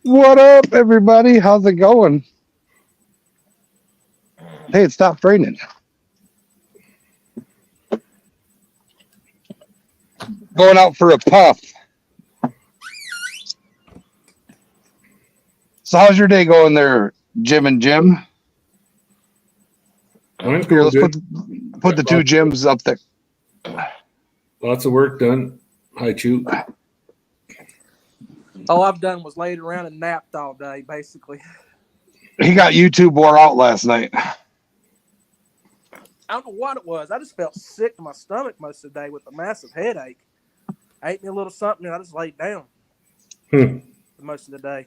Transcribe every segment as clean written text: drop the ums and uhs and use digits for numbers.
What up, everybody? How's it going? Hey, it stopped raining. Going out for a puff. So, how's your day going there, Jim and Jim? Mine's Here, going let's good. put the two Jims up there. Lots of work done. Hi, Chew. All I've done was laid around and napped all day, basically. He got YouTube wore out last night. I don't know what it was. I just felt sick to my stomach most of the day with a massive headache. I ate me a little something and I just laid down most of the day.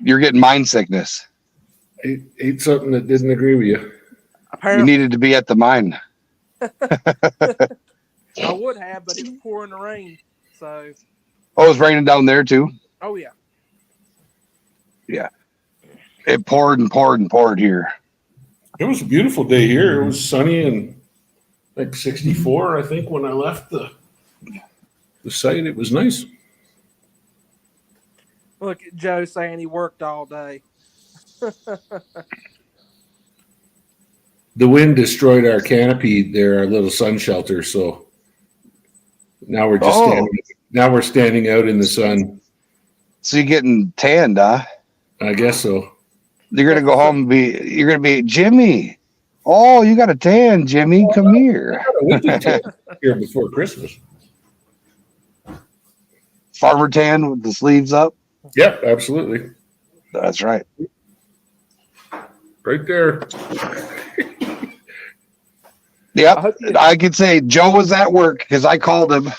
You're getting mind sickness. Ate something that didn't agree with you. Apparently, You needed to be at the mine. I would have, but it was pouring the rain. So, Oh, it's raining down there too? oh yeah. Yeah. It poured and poured and poured here. It was a beautiful day here. It was sunny and like 64, I think, when I left the site. It was nice. Look at Joe saying he worked all day. The wind destroyed our canopy there, our little sun shelter. So now we're just standing out in the sun. So you're getting tanned, huh? I guess so. You're gonna go home and you're gonna be Jimmy. Oh, you got a tan, Jimmy. Come here. We did tan here before Christmas. Farmer tan with the sleeves up. Yep, absolutely. That's right. Right there. Yep. I could say Joe was at work because I called him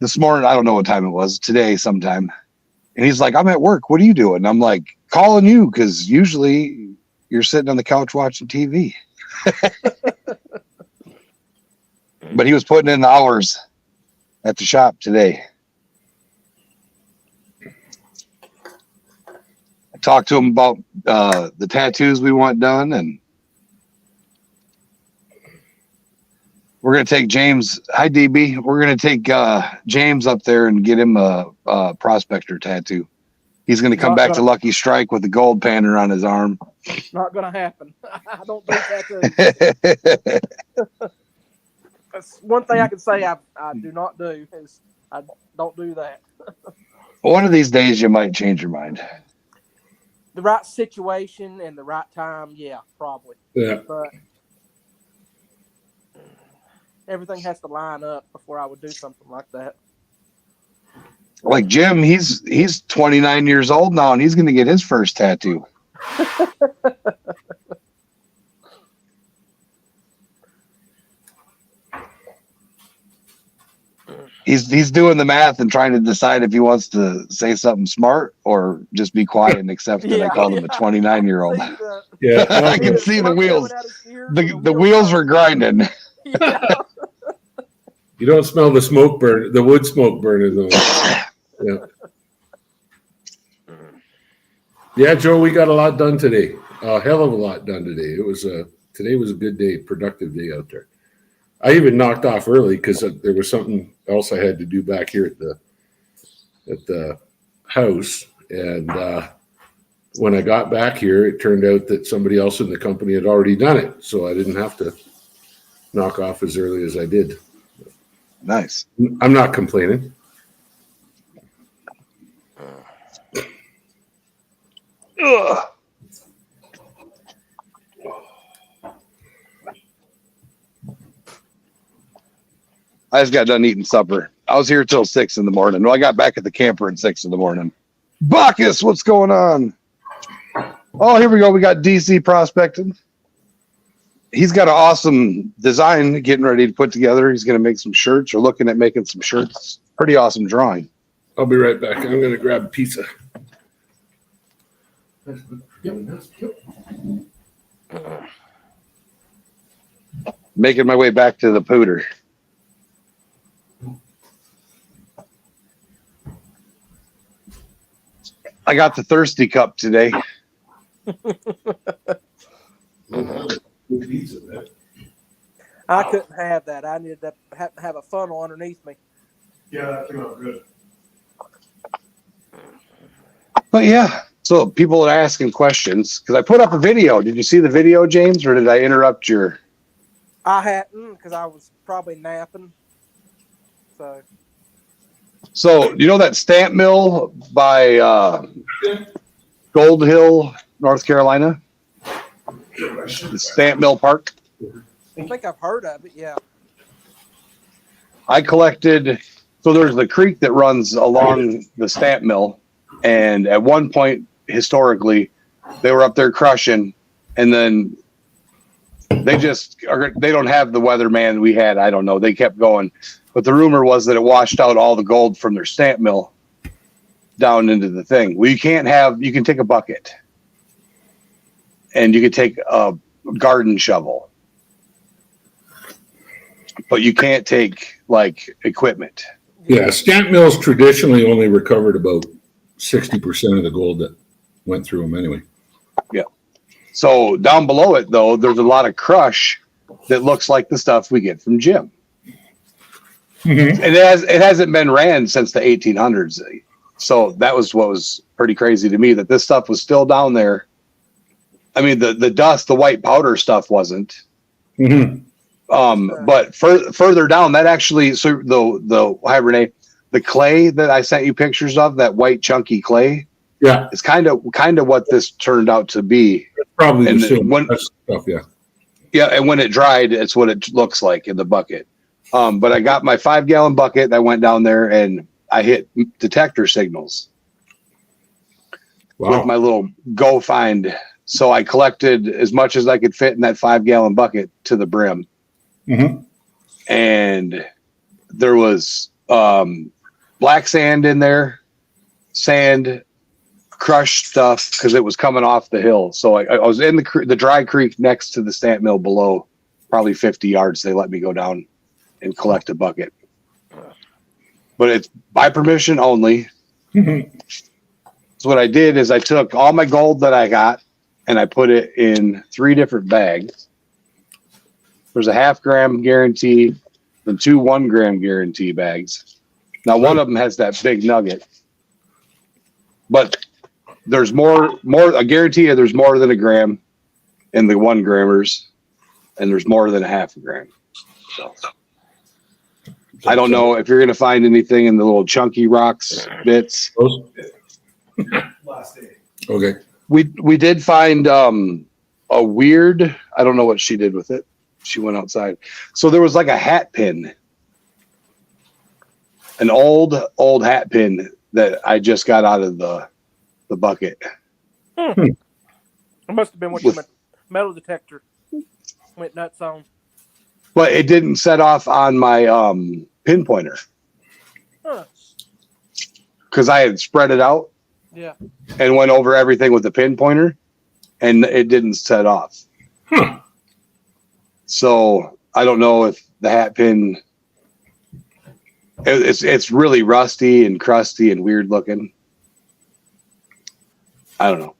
this morning. I don't know what time it was, today sometime. And he's like, I'm at work. What are you doing? I'm like, calling you because usually you're sitting on the couch watching TV. But he was putting in the hours at the shop today. I talked to him about the tattoos we want done, and we're going to take James. Hi, DB. We're going to take James up there and get him a prospector tattoo. He's going to come back to Lucky Strike with the gold banner on his arm. Not going to happen. I don't do tattoos. That's one thing I can say I do not do is I don't do that. One of these days you might change your mind. The right situation and the right time, yeah, probably. Yeah. But everything has to line up before I would do something like that. Like Jim, he's 29 years old now, and he's going to get his first tattoo. He's doing the math and trying to decide if he wants to say something smart or just be quiet and accept that I called him a 29-year-old. Yeah, I can see the wheels. The wheels were grinding. Yeah. You don't smell the smoke burn, the wood smoke burning though. Yeah. Yeah, Joe, we got a lot done today. A hell of a lot done today. Today was a good day, productive day out there. I even knocked off early because there was something else I had to do back here at the house. And when I got back here, it turned out that somebody else in the company had already done it, so I didn't have to knock off as early as I did. Nice. I'm not complaining. Ugh. I just got done eating supper. I was here till 6 in the morning. Well, I got back at the camper at 6 in the morning. Bacchus, what's going on? Oh, here we go. We got DC prospecting. He's got an awesome design getting ready to put together. He's going to make some shirts or looking at making some shirts. Pretty awesome drawing. I'll be right back. I'm going to grab a pizza. Making my way back to the pooter. I got the thirsty cup today. I couldn't have that. I needed to have a funnel underneath me. Yeah, that came out good. But yeah, so people are asking questions because I put up a video. Did you see the video, James, or did I interrupt your? I hadn't because I was probably napping. So you know that stamp mill by Gold Hill, North Carolina, the Stamp Mill Park. I think I've heard of it. Yeah. I collected. So there's the creek that runs along the stamp mill, and at one point historically, they were up there crushing, and then they don't have the weatherman we had. I don't know. They kept going, but the rumor was that it washed out all the gold from their stamp mill down into the thing. Well, you can take a bucket, and you could take a garden shovel, but you can't take like equipment. Yeah, stamp mills traditionally only recovered about 60% of the gold that went through them anyway. Yeah. So down below it, though, there's a lot of crush that looks like the stuff we get from Jim. Mm-hmm. It hasn't been ran since the 1800s. So that was what was pretty crazy to me, that this stuff was still down there. I mean, the dust, the white powder stuff wasn't. Mm-hmm. But further down, that actually, so hi Renee, the clay that I sent you pictures of, that white chunky clay, yeah, it's kind of what this turned out to be. It's probably and the same when, stuff, yeah. Yeah, and when it dried, it's what it looks like in the bucket. But I got my 5-gallon bucket, and I went down there and I hit detector signals with my little Go Find. So I collected as much as I could fit in that 5-gallon bucket to the brim. Mm-hmm. And there was black sand in there, sand, crushed stuff, because it was coming off the hill. So I was in the dry creek next to the stamp mill below, probably 50 yards. They let me go down and collect a bucket. But it's by permission only. Mm-hmm. So what I did is I took all my gold that I got and I put it in 3 different bags. There's a 0.5 gram guarantee and 2 1 gram guarantee bags. Now one of them has that big nugget, but there's more. I guarantee you, there's more than a gram in the 1 grammers, and there's more than a 0.5 gram. So I don't know if you're going to find anything in the little chunky rocks bits. Last day. Okay. We did find a weird. I don't know what she did with it. She went outside. So there was like a hat pin, an old hat pin that I just got out of the bucket. It must have been what your metal detector went nuts on. But it didn't set off on my pinpointer because I had spread it out. Yeah. And went over everything with the pinpointer, and it didn't set off. Huh. So I don't know if the hat pin. It's really rusty and crusty and weird looking. I don't know,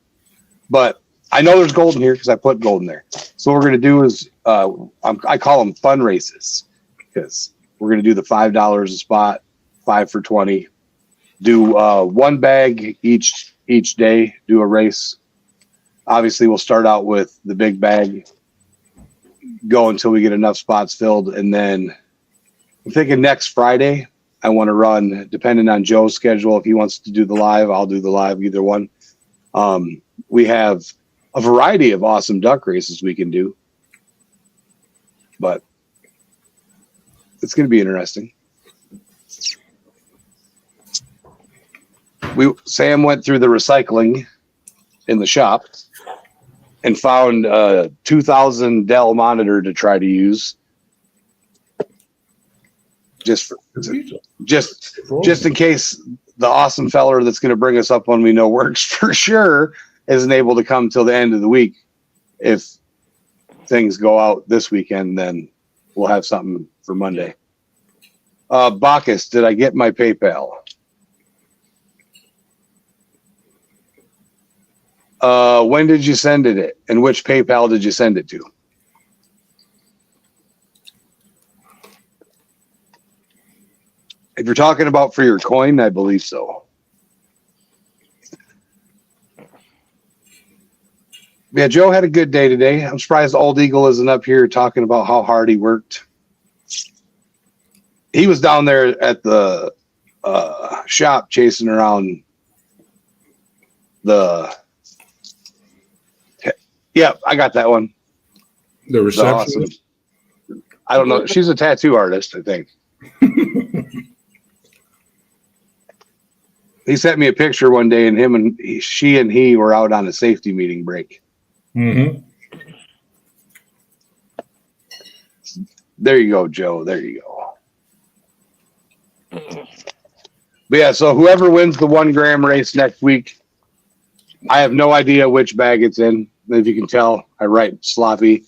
but I know there's gold in here because I put gold in there. So what we're gonna do is I call them fun races, because we're gonna do the $5 a spot, 5 for 20. Do 1 bag each day. Do a race. Obviously, we'll start out with the big bag, go until we get enough spots filled, and then I'm thinking next Friday I want to run, depending on Joe's schedule. If he wants to do the live, I'll do the live, either one. We have a variety of awesome duck races we can do, but it's going to be interesting. Sam went through the recycling in the shop and found a 2000 Dell monitor to try to use, just in case the awesome feller that's going to bring us up when we know works for sure isn't able to come till the end of the week. If things go out this weekend, then we'll have something for Monday. Bacchus, did I get my PayPal? When did you send it? And which PayPal did you send it to? If you're talking about for your coin, I believe so. Yeah, Joe had a good day today. I'm surprised Old Eagle isn't up here talking about how hard he worked. He was down there at the shop chasing around the. Yeah, I got that one. The reception. Awesome. I don't know. She's a tattoo artist, I think. He sent me a picture one day, and she and he were out on a safety meeting break. Mm-hmm. There you go, Joe. There you go. But yeah, so whoever wins the 1 gram race next week, I have no idea which bag it's in. If you can tell, I write sloppy,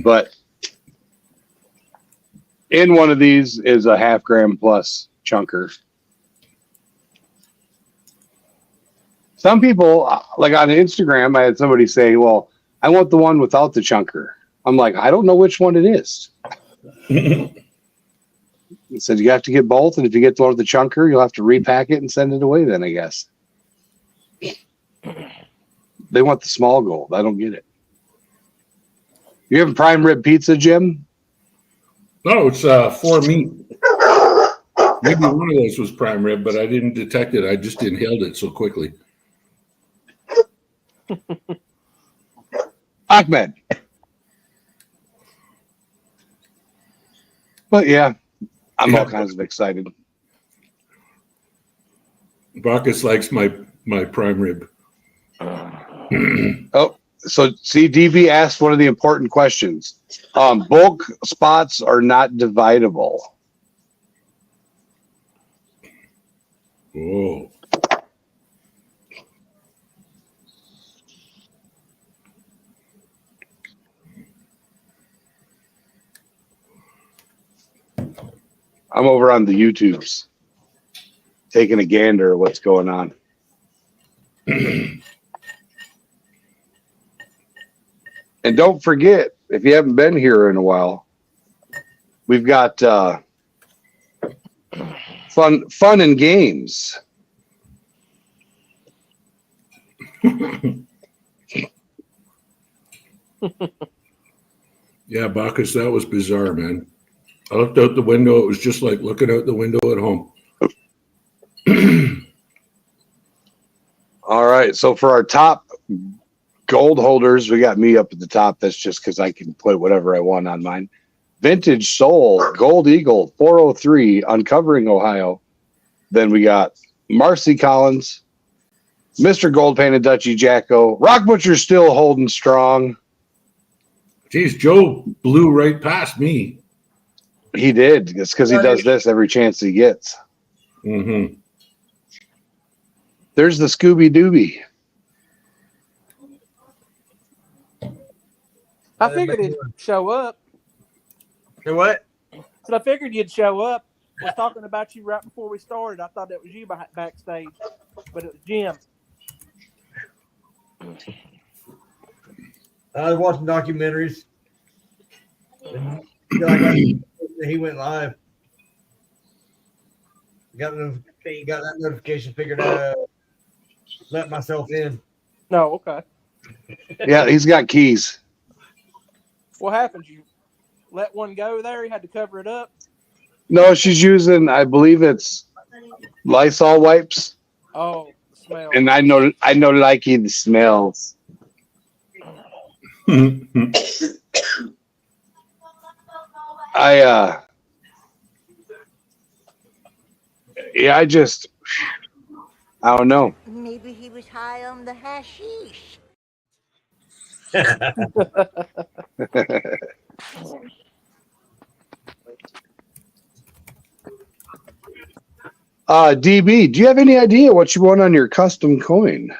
but in one of these is a 0.5 gram plus chunker. Some people, like on Instagram, I had somebody say, well, I want the one without the chunker. I'm like, I don't know which one it is. He said, you have to get both. And if you get the one with the chunker, you'll have to repack it and send it away then, I guess. They want the small gold. I don't get it. You having prime rib pizza, Jim? No, it's 4 meat. Maybe one of those was prime rib, but I didn't detect it. I just inhaled it so quickly. Ahmed. But yeah, I'm all kinds of excited. Bacchus likes my prime rib. Oh, so see, DB asked one of the important questions. Bulk spots are not dividable. Whoa. I'm over on the YouTubes taking a gander at what's going on. And don't forget, if you haven't been here in a while, we've got fun and games. Yeah, Bacchus, that was bizarre, man. I looked out the window. It was just like looking out the window at home. All right. So for our top gold holders, we got me up at the top. That's just because I can put whatever I want on mine. Vintage Soul, Gold Eagle, 403, Uncovering Ohio. Then we got Marcy Collins, Mr. Gold Painted Dutchy Jacko. Rock Butcher still holding strong. Geez, Joe blew right past me. He did. It's because he does this every chance he gets. Mm-hmm. There's the Scooby Dooby. I figured he'd show up. You what? So I figured you'd show up. I was talking about you right before we started. I thought that was you backstage, but it was Jim. I was watching documentaries. And he went live. Got that notification figured out. Let myself in. No, okay. Yeah, he's got keys. What happened? You let one go there? You had to cover it up? No, she's using, I believe it's Lysol wipes. Oh, the smell. And I know likey the smells. I don't know. Maybe he was high on the hashish. DB, do you have any idea what you want on your custom coin?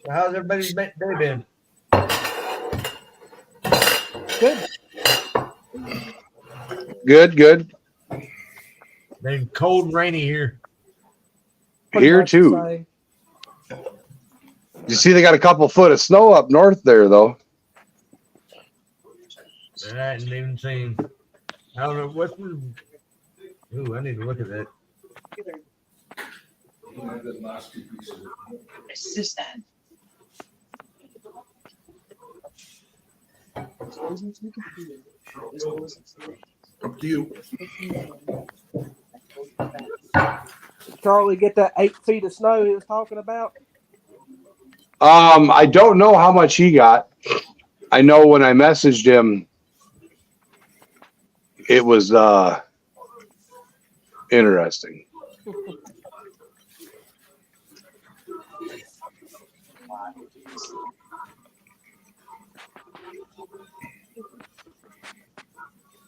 How's everybody's day been? Good. Good. Been cold and rainy here. Pretty Here much the too. same. You see, they got a couple foot of snow up north there, though. I hadn't even seen. I don't know what's the. Ooh, I need to look at that. Up to you. Charlie, get that 8 feet of snow he was talking about. I don't know how much he got. I know when I messaged him, it was interesting.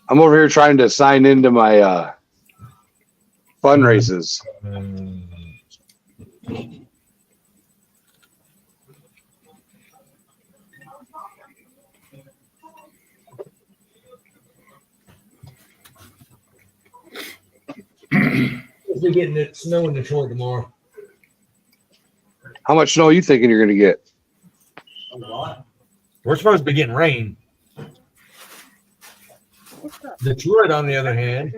I'm over here trying to sign into my fundraises. We're getting it snow in Detroit tomorrow. How much snow are you thinking you're going to get? A lot. We're supposed to be getting rain. Detroit, on the other hand,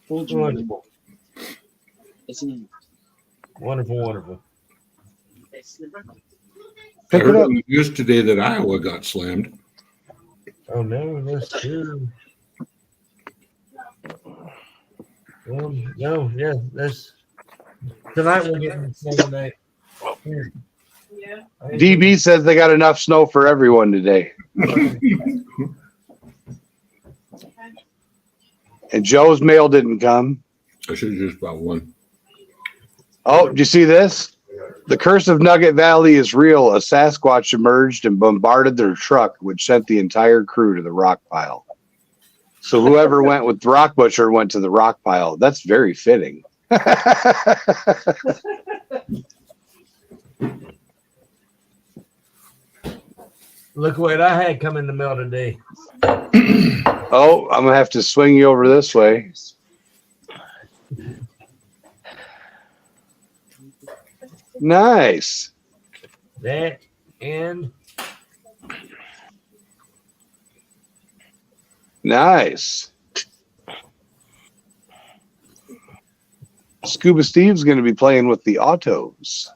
wonderful. Wonderful. I heard on the news today that Iowa got slammed. Oh no, that's true. No, yeah, that's tonight we're getting snow tonight. Yeah. DB says they got enough snow for everyone today. And Joe's mail didn't come. I should have just bought one. Oh, did you see this? The curse of Nugget Valley is real. A Sasquatch emerged and bombarded their truck, which sent the entire crew to the rock pile. So whoever went with the Rock Butcher went to the rock pile. That's very fitting. Look what I had come in the mail today. Oh, I'm going to have to swing you over this way. Nice. That and Nice. Scuba Steve's going to be playing with the autos.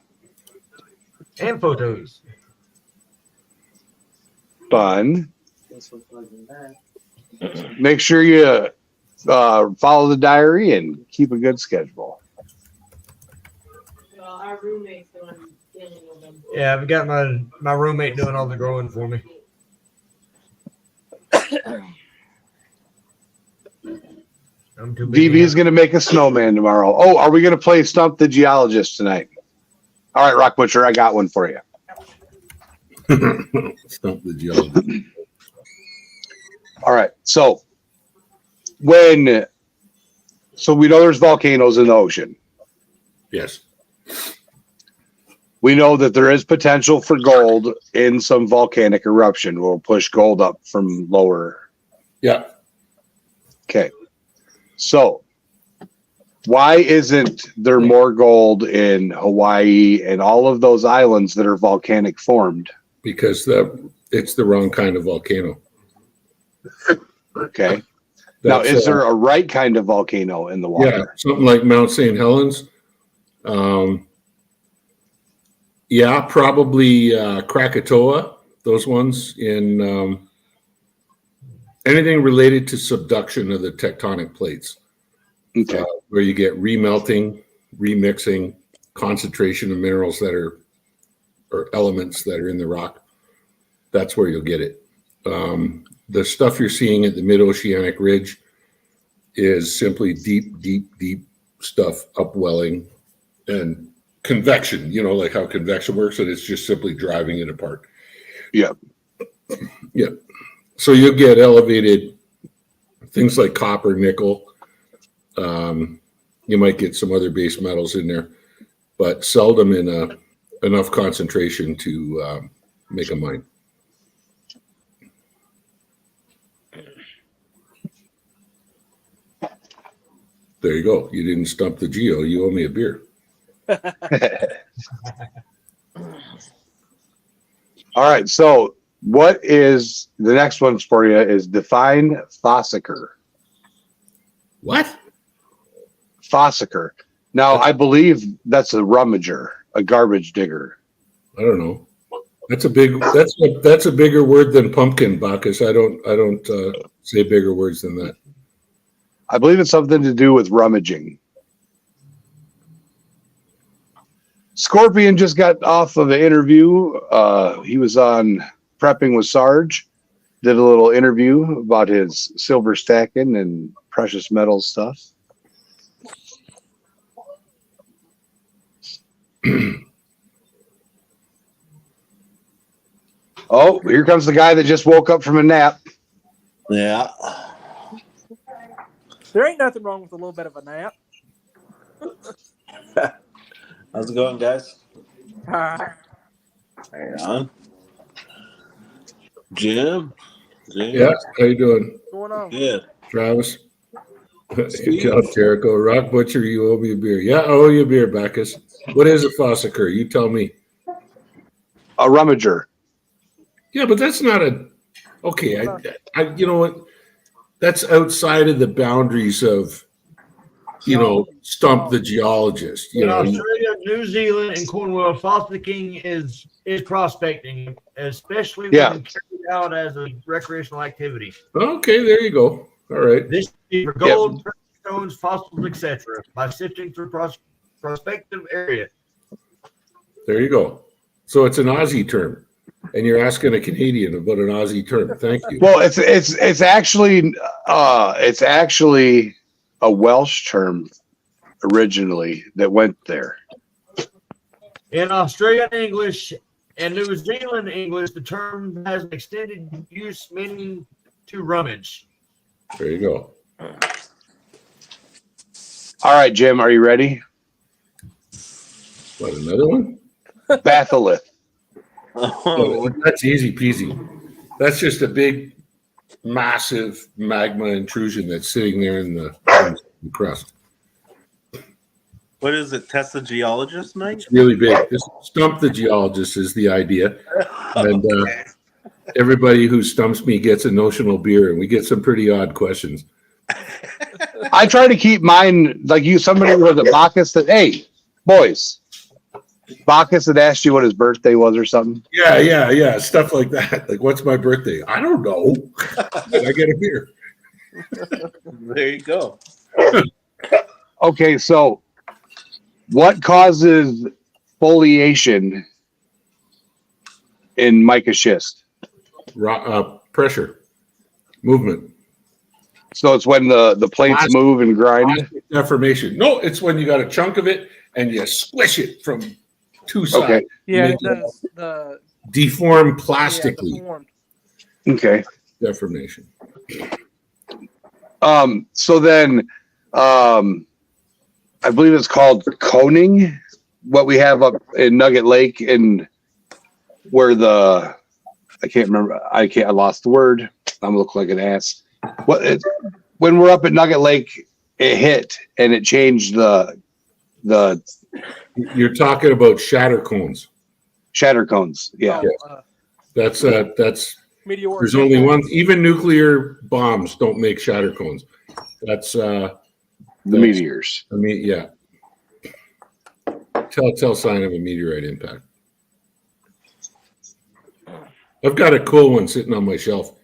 photos. Fun. Make sure you follow the diary and keep a good schedule. Well, our roommate's doing dealing with them. Yeah, I've got my roommate doing all the growing for me. I'm too busy. DB's going to make a snowman tomorrow. Oh, are we going to play Stump the Geologist tonight? All right, Rock Butcher, I got one for you. Stump the geologist. All right. So we know there's volcanoes in the ocean. Yes. We know that there is potential for gold in some volcanic eruption. We'll push gold up from lower. Yeah. Okay. So why isn't there more gold in Hawaii and all of those islands that are volcanic formed? Because it's the wrong kind of volcano. Okay. Now, is there a right kind of volcano in the water? Yeah, something like Mount St. Helens. Yeah, probably Krakatoa, those ones in anything related to subduction of the tectonic plates. Okay. Where you get remelting, remixing, concentration of minerals that are, or elements that are in the rock. That's where you'll get it. The stuff you're seeing at the mid-oceanic ridge is simply deep, deep, deep stuff upwelling and convection, like how convection works, and it's just simply driving it apart. Yeah. Yeah. So you'll get elevated things like copper, nickel. You might get some other base metals in there, but seldom in enough concentration to make a mine. There you go. You didn't stump the Geo. You owe me a beer. All right. So what is the next one for you is define fossicker. What? Fossicker. Now, I believe that's a rummager, a garbage digger. I don't know. That's a bigger word than pumpkin, Bacchus. I don't say bigger words than that. I believe it's something to do with rummaging. Scorpion just got off of an interview. He was on Prepping with Sarge. Did a little interview about his silver stacking and precious metals stuff. Oh, here comes the guy that just woke up from a nap. Yeah. There ain't nothing wrong with a little bit of a nap. How's it going, guys? Hi. Hang on. Jim? Yeah, how you doing, What's going on? Good. Travis? Good job, Jericho. Rock Butcher, you owe me a beer. Yeah, I owe you a beer, Bacchus. What is a fossicker? You tell me. A rummager. Yeah, but that's not a. Okay, I you know what? That's outside of the boundaries of, stump the geologist. In Australia, New Zealand, and Cornwall, fossicking is prospecting, especially when it's carried out as a recreational activity. Okay, there you go. All right. This is for gold, precious stones, fossils, etc. by sifting through prospective area. There you go. So it's an Aussie term, and you're asking a Canadian about an Aussie term. Thank you. Well, it's actually a Welsh term originally that went there. In Australian English and New Zealand English, the term has an extended use meaning to rummage. There you go. All right, Jim, are you ready? What, another one? Batholith. Oh, That's easy peasy. That's just a big, massive magma intrusion that's sitting there in the crust. what is it? Test the geologist, mate? It's really big. Just stump the geologist is the idea. And everybody who stumps me gets a notional beer, and we get some pretty odd questions. I try to keep mine like you. Somebody was a Bacchus that, hey, boys, Bacchus had asked you what his birthday was or something. Yeah. Stuff like that. Like, what's my birthday? I don't know. I get a beer. There you go. Okay, so what causes foliation in mica schist? Pressure, movement. So it's when the plates move and grind. Deformation. No, it's when you got a chunk of it and you squish it from two sides. Okay. Yeah, Make it does. The deform plastically. deformed. Okay. Deformation. So then, I believe it's called coning. What we have up in Nugget Lake, and where I can't remember. I lost the word. I'm looking like an ass. When we're up at Nugget Lake, it hit and it changed the. You're talking about shatter cones. Shatter cones. Yeah. That's Meteoric. there's only one. Even nuclear bombs don't make shatter cones. That's The meteors. I mean, yeah. Telltale sign of a meteorite impact. I've got a cool one sitting on my shelf.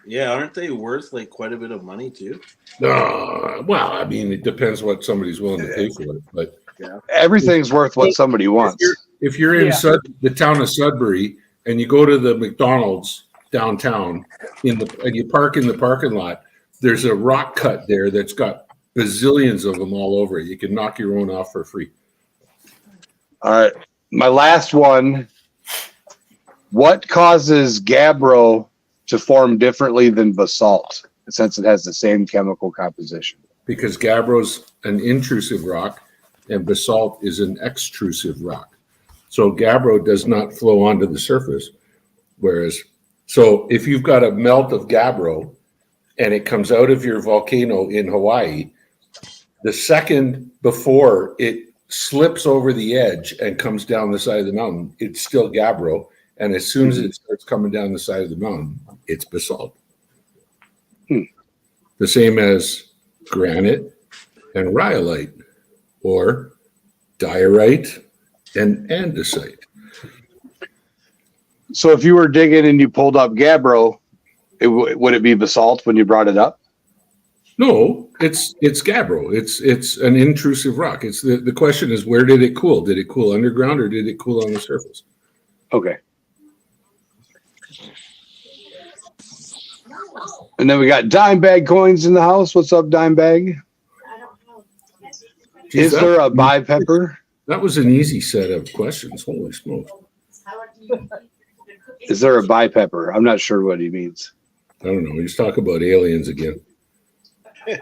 Yeah, aren't they worth like quite a bit of money too? Well, I mean, it depends what somebody's willing to pay for it. But Everything's worth what somebody wants. if you're in the town of Sudbury and you go to the McDonald's downtown and you park in the parking lot, there's a rock cut there that's got bazillions of them all over it. You can knock your own off for free. All right. My last one. What causes gabbro to form differently than basalt, since it has the same chemical composition? Because gabbro's an intrusive rock and basalt is an extrusive rock. So gabbro does not flow onto the surface. So if you've got a melt of gabbro and it comes out of your volcano in Hawaii, the second before it slips over the edge and comes down the side of the mountain, it's still gabbro. And as soon as it starts coming down the side of the mountain, it's basalt. The same as granite and rhyolite, or diorite and andesite. So if you were digging and you pulled up gabbro, would it be basalt when you brought it up? No, it's gabbro. It's an intrusive rock. It's the question is, where did it cool? Did it cool underground or did it cool on the surface? Okay. And then we got dime bag coins in the house. What's up, dime bag? Is there a bi pepper? That was an easy set of questions. Holy smokes. Is there a bi pepper? I'm not sure what he means. I don't know. He's talking about aliens again. Yeah,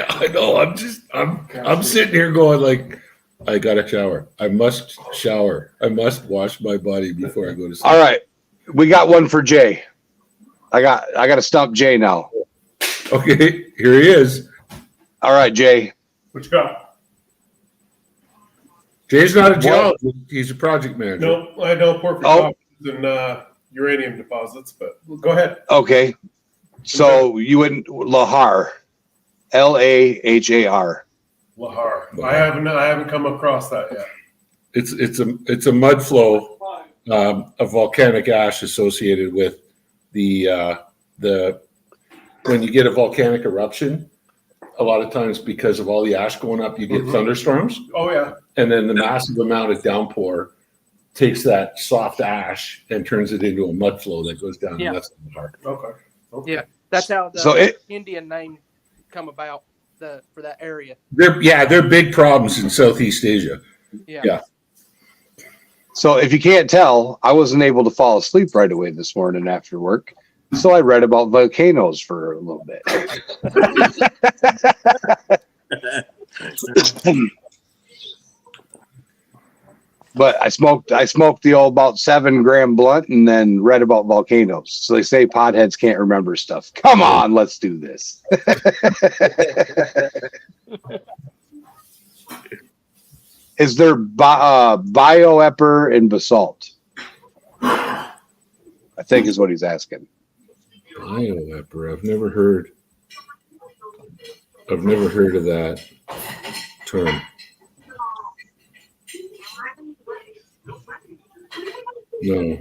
I know. I'm sitting here going like, I gotta shower. I must shower. I must wash my body before I go to sleep. All right, we got one for Jay. I got to stump Jay now. Okay, here he is. All right, Jay. What you got? Jay's not a geologist. He's a project manager. No, I know porphyry and uranium deposits, but go ahead. Okay, so you wouldn't Lahar, Lahar. Lahar. I haven't come across that yet. It's a mud flow of volcanic ash associated with the when you get a volcanic eruption, a lot of times because of all the ash going up, you get thunderstorms. Oh yeah. And then the massive amount of downpour takes that soft ash and turns it into a mud flow that goes down. Yeah. And that's the hard. Okay. Yeah, that's how the So Indian name come about for that area. They're big problems in Southeast Asia. Yeah. So if you can't tell, I wasn't able to fall asleep right away this morning after work. So I read about volcanoes for a little bit. But I smoked the old about 7-gram blunt and then read about volcanoes. So they say potheads can't remember stuff. Come on, let's do this. Is there bioepper in basalt? I think is what he's asking. Bioepper. I've never heard of that term. No,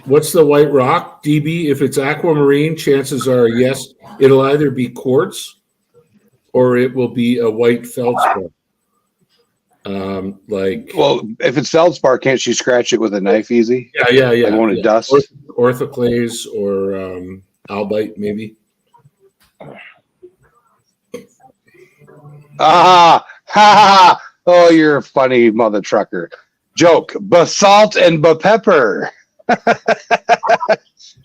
what's the white rock, DB? If it's aquamarine, chances are yes, it'll either be quartz or it will be a white feldspar. Well, if it's feldspar, can't she scratch it with a knife easy? Yeah. Like one of dust. Orthoclase or albite, maybe. Ha ha! Oh, you're a funny mother trucker. Joke. Basalt and pepper.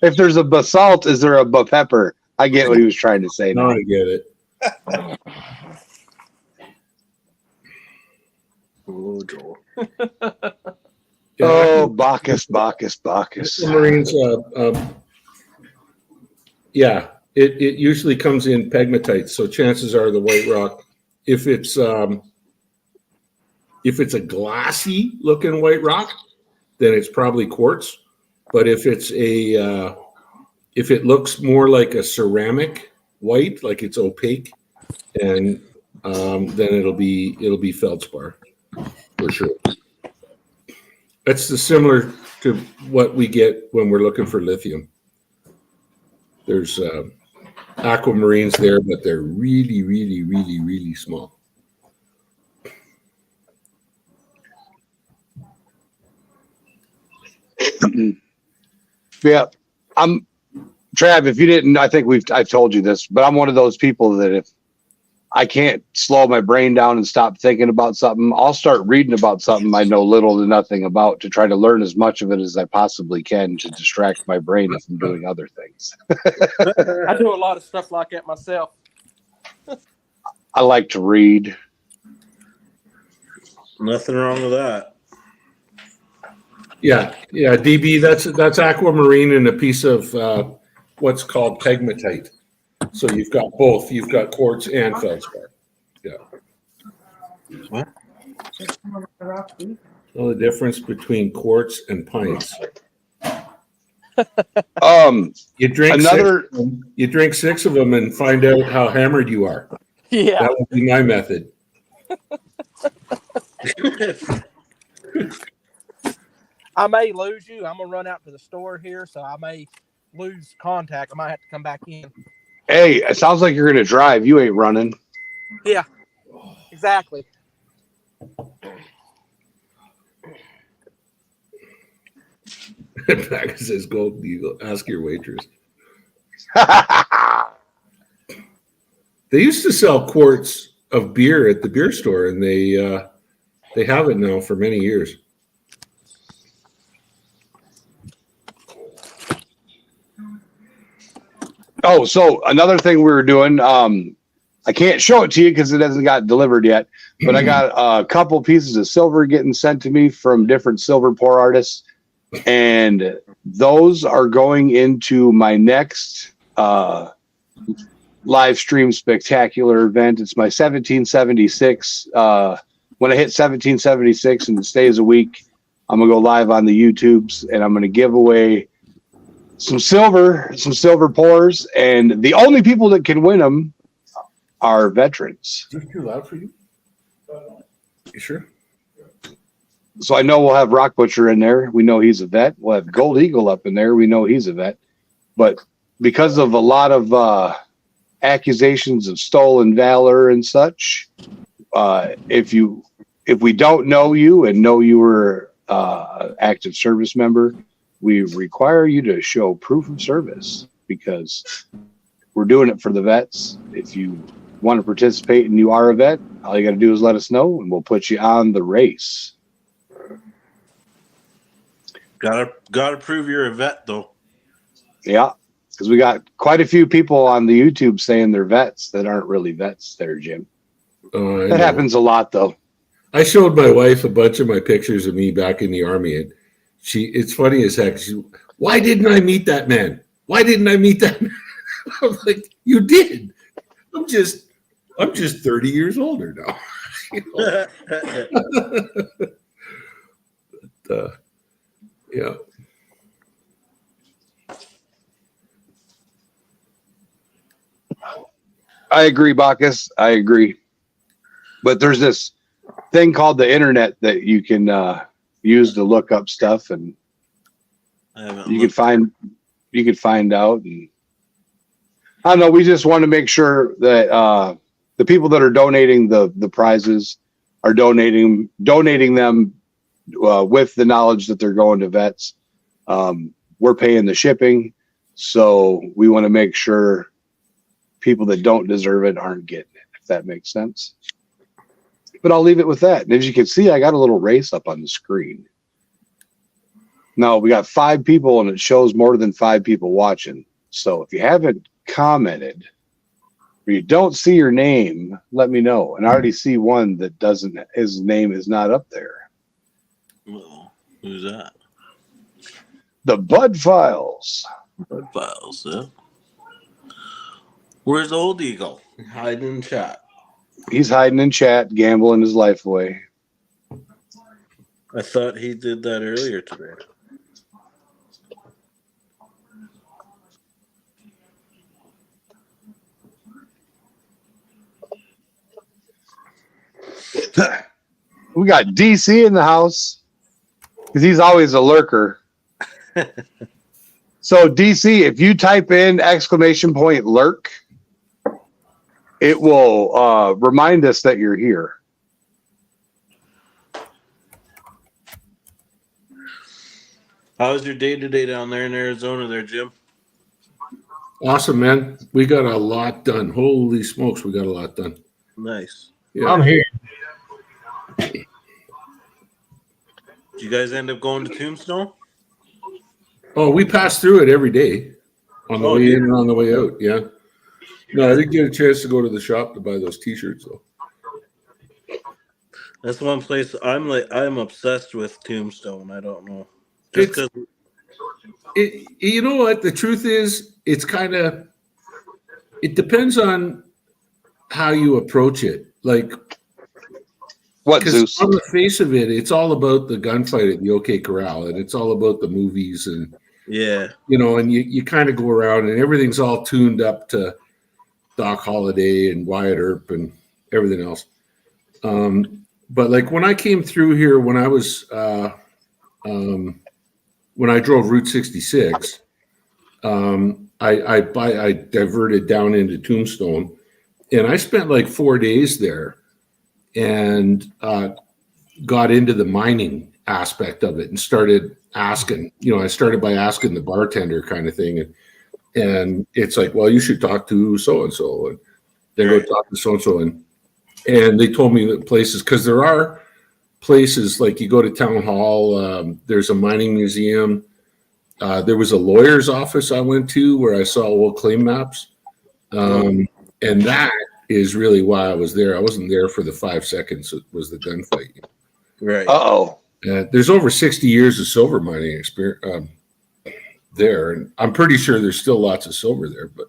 If there's a basalt, is there a pepper? I get what he was trying to say. No, I get it. Oh, Joel. Oh, Bacchus. Marines, it usually comes in pegmatite, so chances are the white rock. If it's a glassy looking white rock, then it's probably quartz. But if it's if it looks more like a ceramic white, like it's opaque, and then it'll be feldspar for sure. That's similar to what we get when we're looking for lithium. There's aquamarines there, but they're really, really, really, really small. Yeah, I'm Trav. If you didn't, I think I've told you this, but I'm one of those people that I can't slow my brain down and stop thinking about something, I'll start reading about something I know little to nothing about to try to learn as much of it as I possibly can to distract my brain from doing other things. I do a lot of stuff like that myself. I like to read. Nothing wrong with that. Yeah, DB. That's aquamarine and a piece of what's called pegmatite. So you've got both. You've got quartz and feldspar. Yeah. What? Well, the difference between quartz and pints. You drink you drink 6 of them and find out how hammered you are. Yeah. That would be my method. I may lose you. I'm gonna run out to the store here, so I may lose contact. I might have to come back in. Hey, it sounds like you're gonna drive. You ain't running. Yeah, exactly. Back says Golden Eagle. Ask your waitress. They used to sell quarts of beer at the beer store, and they have it now for many years. Oh, so another thing we were doing, I can't show it to you because it hasn't got delivered yet, but I got a couple pieces of silver getting sent to me from different silver pour artists, and those are going into my next live stream spectacular event. It's my 1776. When I hit 1776 and it stays a week, I'm gonna go live on the YouTubes, and I'm gonna give away some silver pours, and the only people that can win them are veterans. Is this too loud for you? You sure? So I know we'll have Rock Butcher in there. We know he's a vet. We'll have Gold Eagle up in there. We know he's a vet. But because of a lot of accusations of stolen valor and such, if we don't know you and know you were active service member, we require you to show proof of service, because we're doing it for the vets. If you want to participate and you are a vet, all you got to do is let us know, and we'll put you on the race. Gotta prove you're a vet, though. Yeah, because we got quite a few people on the YouTube saying they're vets that aren't really vets there, Jim. That happens a lot, though. I showed my wife a bunch of my pictures of me back in the Army, and it's funny as heck. Why didn't I meet that man? Why didn't I meet that man? I'm like, you did. I'm just 30 years older now. But, yeah. I agree, Bacchus. I agree. But there's this thing called the internet that you can use to look up stuff, and you can find out. And I don't know. We just want to make sure that the people that are donating the prizes are donating them with the knowledge that they're going to vets. We're paying the shipping, so we want to make sure people that don't deserve it aren't getting it, if that makes sense. But I'll leave it with that. And as you can see, I got a little race up on the screen. Now we got 5 people, and it shows more than 5 people watching. So if you haven't commented or you don't see your name, let me know. And I already see one that doesn't, his name is not up there. Well, who's that? The Bud Files. Bud Files, yeah. Where's Old Eagle? Hiding in chat. He's hiding in chat, gambling his life away. I thought he did that earlier today. We got DC in the house because he's always a lurker. So DC, if you type in !lurk, it will remind us that you're here. How was your day today down there in Arizona there, Jim? Awesome, man. We got a lot done. Holy smokes, we got a lot done. Nice. Yeah. I'm here. Did you guys end up going to Tombstone? Oh, we pass through it every day on the Oh, way yeah. in and on the way out. Yeah. No, I didn't get a chance to go to the shop to buy those T-shirts though. That's one place I'm obsessed with Tombstone. I don't know. Just It's- because You know what? The truth is, it's kind of. It depends on how you approach it. Like, What, because Zeus? on the face of it, it's all about the gunfight at the OK Corral, and it's all about the movies, and yeah. and you kind of go around, and everything's all tuned up to Doc Holliday and Wyatt Earp and everything else. But like when I came through here, when I was when I drove Route 66, I diverted down into Tombstone, and I spent like 4 days there, and got into the mining aspect of it and started asking. I started by asking the bartender kind of thing, and it's like, well, you should talk to so and so, and they go talk to so and so, and they told me that places, because there are places like you go to town hall. There's a mining museum. There was a lawyer's office I went to where I saw old claim maps. And that is really why I was there. I wasn't there for the 5 seconds. It was the gunfight. Right. Uh-oh. There's over 60 years of silver mining experience there. And I'm pretty sure there's still lots of silver there, but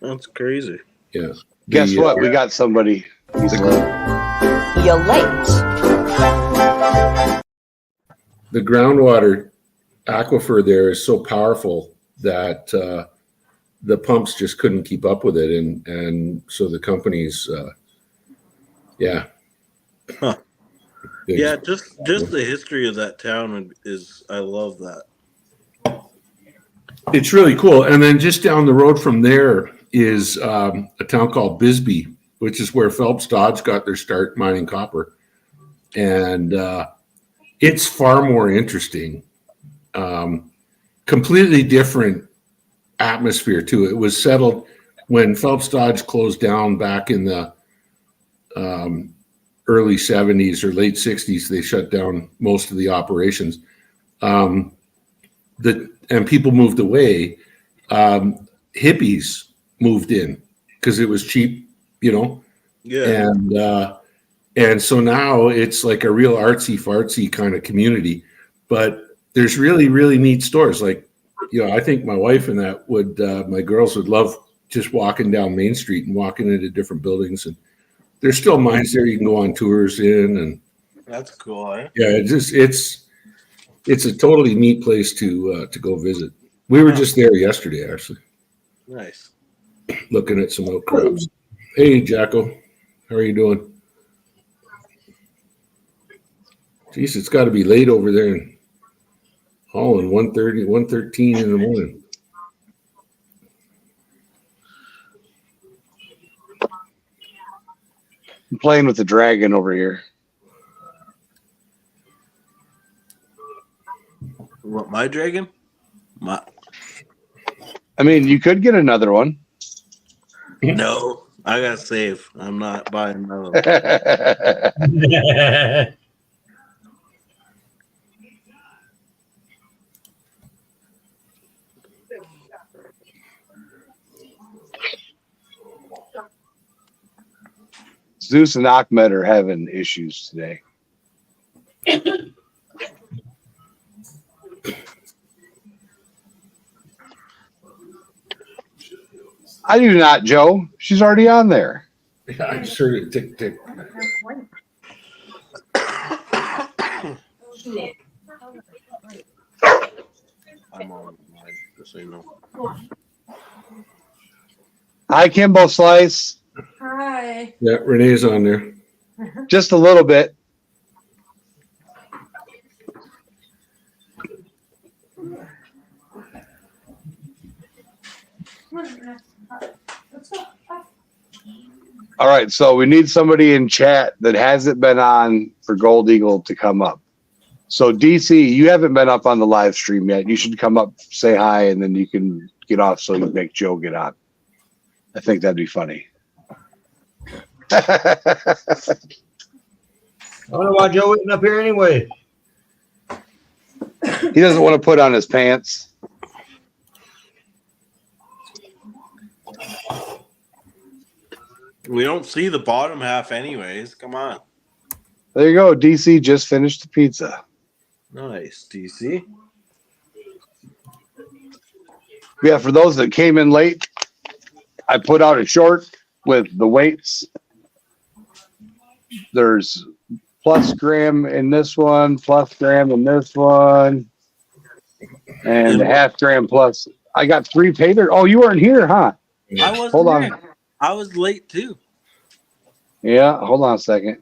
That's crazy. yeah. Guess what? We got somebody. He's late. You're late. The groundwater aquifer there is so powerful that the pumps just couldn't keep up with it, and so the companies Yeah, just the history of that town is I love that. it's really cool. And then just down the road from there is a town called Bisbee, which is where Phelps Dodge got their start mining copper, and it's far more interesting. Completely different atmosphere to it. It was settled when Phelps Dodge closed down back in the early 70s or late 60s. They shut down most of the operations. And people moved away. Hippies moved in because it was cheap, Yeah. and so now it's like a real artsy fartsy kind of community, but there's really, really neat stores. Like, I think my wife and that my girls would love just walking down Main Street and walking into different buildings. And there's still mines there you can go on tours in. And That's cool, eh? yeah, it's a totally neat place to go visit. We were just there yesterday, actually, Nice. looking at some outcrops. Hey, Jacko, how are you doing? Jeez, it's got to be late over there in Holland, 1:30, 1:13 in the morning. I'm playing with the dragon over here. What, my dragon? I mean, you could get another one. No, I got to save. I'm not buying another one. Zeus and Ahmed are having issues today. I do not, Joe. She's already on there. Yeah, I just heard it tick tick. I'm on mine, just so you know. Hi, Kimbo Slice. Hi. Yeah, Renee's on there. Just a little bit. All right, so we need somebody in chat that hasn't been on for Gold Eagle to come up. So DC, you haven't been up on the live stream yet. You should come up, say hi, and then you can get off so you make Joe get on. I think that'd be funny. I don't know why Joe isn't up here anyway. He doesn't want to put on his pants. We don't see the bottom half, anyways. Come on. There you go. DC just finished the pizza. Nice, DC. Yeah, for those that came in late, I put out a short with the weights. There's plus gram in this one, plus gram in this one, and a half gram plus. I got 3 paper. Oh, you weren't here, huh? I wasn't Hold on. there. I was late too. Yeah, hold on a second.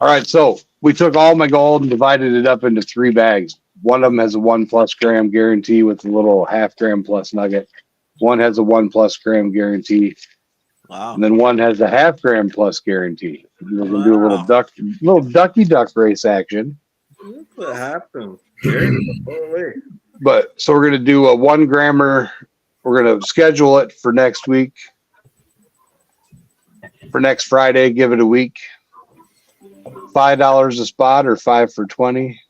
All right, so we took all my gold and divided it up into 3 bags. One of them has a 1+ gram guarantee with a little half gram plus nugget. One has a 1+ gram guarantee. Wow. And then one has a half gram plus guarantee. We're gonna do a little ducky duck race action. What happened? But so we're gonna do a 1 grammer. We're gonna schedule it for next week. For next Friday, give it a week. $5 a spot or 5 for 20.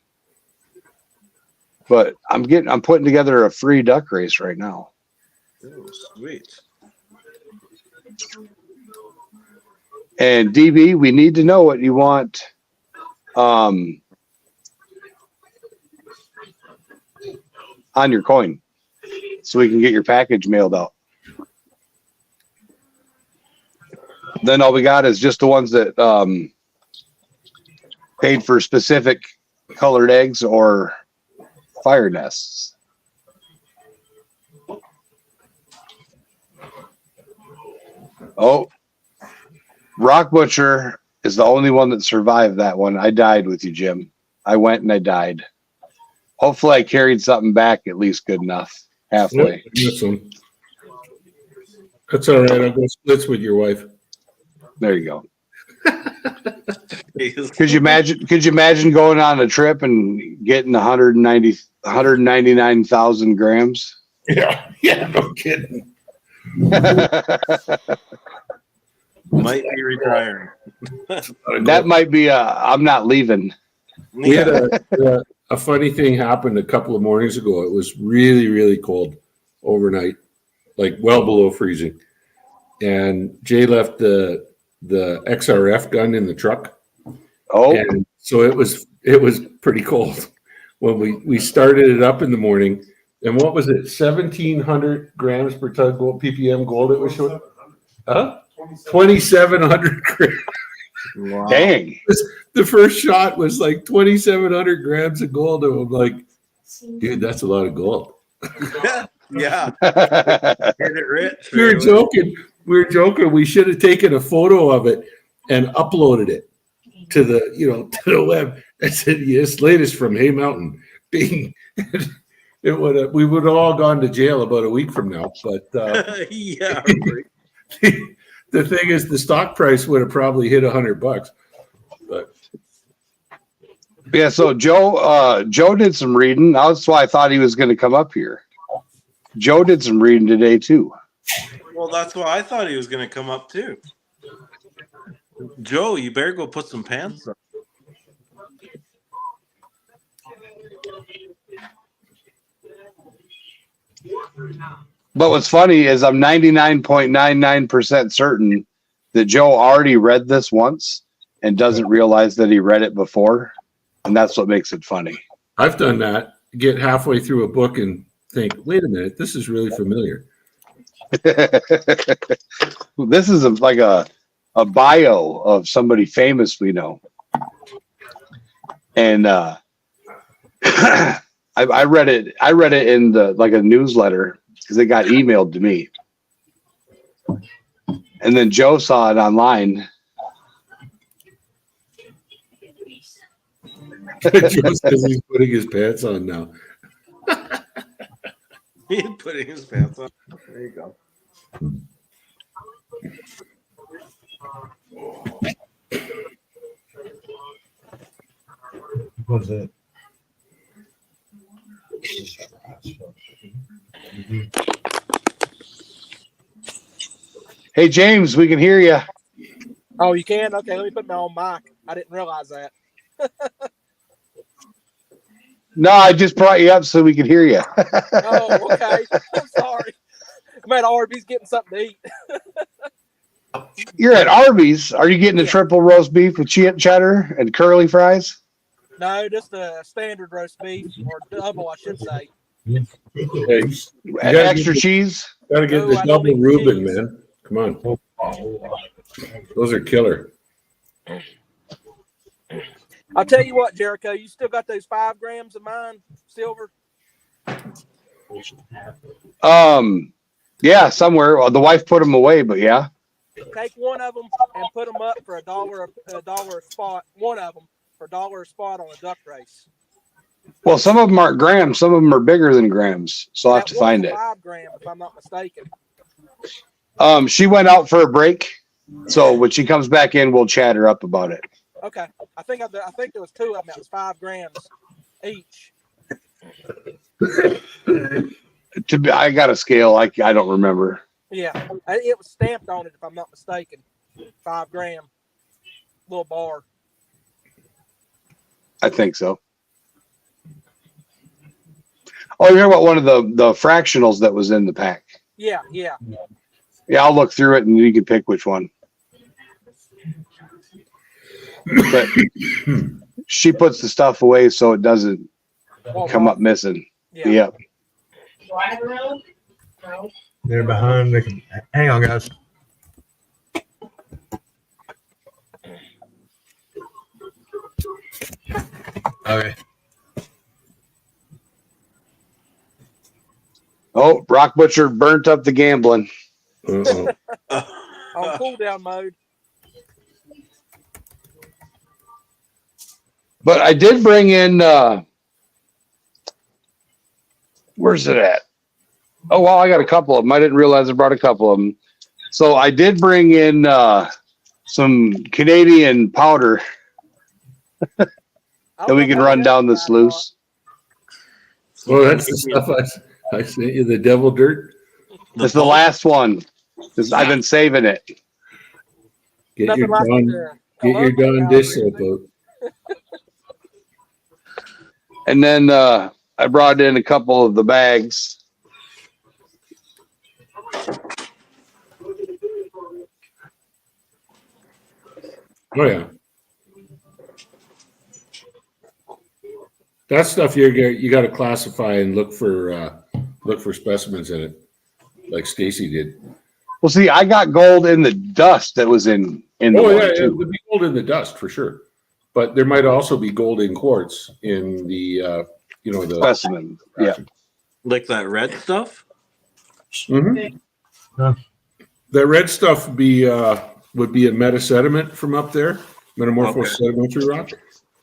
But I'm putting together a free duck race right now. Oh, sweet. And DB, we need to know what you want. On your coin, so we can get your package mailed out. Then all we got is just the ones that paid for specific colored eggs or fire nests. Oh, Rock Butcher is the only one that survived that one. I died with you, Jim. I went and I died. Hopefully I carried something back at least good enough. Halfway. That's all right. I'll go splits with your wife. There you go. Could you imagine going on a trip and getting 199,000 grams? Yeah, no kidding. Might be retiring. That might be I'm not leaving. We had a funny thing happened a couple of mornings ago. It was really, really cold overnight, like well below freezing. And Jay left the XRF gun in the truck. Oh, and so it was pretty cold when we started it up in the morning. And what was it? 1,700 grams per ton gold, ppm gold. It was showing. Huh? 2,700 grams. Wow. Dang. The first shot was like 2,700 grams of gold. And I'm like, dude, that's a lot of gold. Yeah. Hit it rich. We were joking. We should have taken a photo of it and uploaded it to the web. I said, yes, latest from Hay Mountain. Bing. We would have all gone to jail about a week from now. But yeah. the thing is, the stock price would have probably hit $100. But yeah, so Joe did some reading. That's why I thought he was going to come up here. Joe did some reading today too. Well, that's why I thought he was going to come up too. Joe, you better go put some pants on. But what's funny is I'm 99.99% certain that Joe already read this once and doesn't realize that he read it before. And that's what makes it funny. I've done that. Get halfway through a book and think, wait a minute, this is really familiar. This is like a bio of somebody famous we know. And I read it in like a newsletter because it got emailed to me. And then Joe saw it online. Joe says he's putting his pants on now. He's putting his pants on. There you go. What was it? Hey, James, we can hear you. Oh, you can? Okay, let me put my own mic. I didn't realize that. No, I just brought you up so we could hear you. Oh, okay. I'm sorry. I'm at Arby's getting something to eat. You're at Arby's. Are you getting a triple roast beef with cheddar and curly fries? No, just a standard roast beef, or double, I should say. Hey, Extra cheese? Gotta get No, the I don't double eat Reuben, cheese. man. Come on. Those are killer. I'll tell you what, Jericho, you still got those 5 grams of mine, silver? Yeah, somewhere. Well, the wife put them away, but yeah. Take one of them and put them up for $1 a spot. One of them for $1 a spot on a duck race. Well, some of them aren't grams. Some of them are bigger than grams. So I'll have to That one's find it. 5 gram, if I'm not mistaken. She went out for a break. So when she comes back in, we'll chat her up about it. Okay, I think there was 2 of them. That was 5 grams each. I got a scale. I don't remember. Yeah, it was stamped on it, if I'm not mistaken. 5 gram, little bar. I think so. Oh, you're about one of the fractionals that was in the pack. Yeah. Yeah, I'll look through it and you can pick which one. But she puts the stuff away so it doesn't come up missing. Yeah. Yep. Do I have a room? No. They're behind the. Hang on, guys. Okay. Oh, Rock Butcher burnt up the gambling. Uh-oh. On cool down mode. But I did bring in where's it at? Oh, well, I got a couple of them. I didn't realize I brought a couple of them. So I did bring in some Canadian powder that we can run down the sluice. Well, that's the stuff I sent you, the devil dirt. It's the last one. I've been saving it. Get Nothing your like Dawn, the get your colloquial Dawn dish powder. soap out. And then I brought in a couple of the bags. Oh yeah, that stuff you got to classify and look for specimens in it, like Stacy did. Well, see, I got gold in the dust that was in the Oh one yeah, it too. would be gold in the dust for sure, but there might also be gold in quartz in the the Specimen. Yeah. Like that red stuff? Mhm. That red stuff would be a metasediment from up there, metamorphosed sedimentary rock,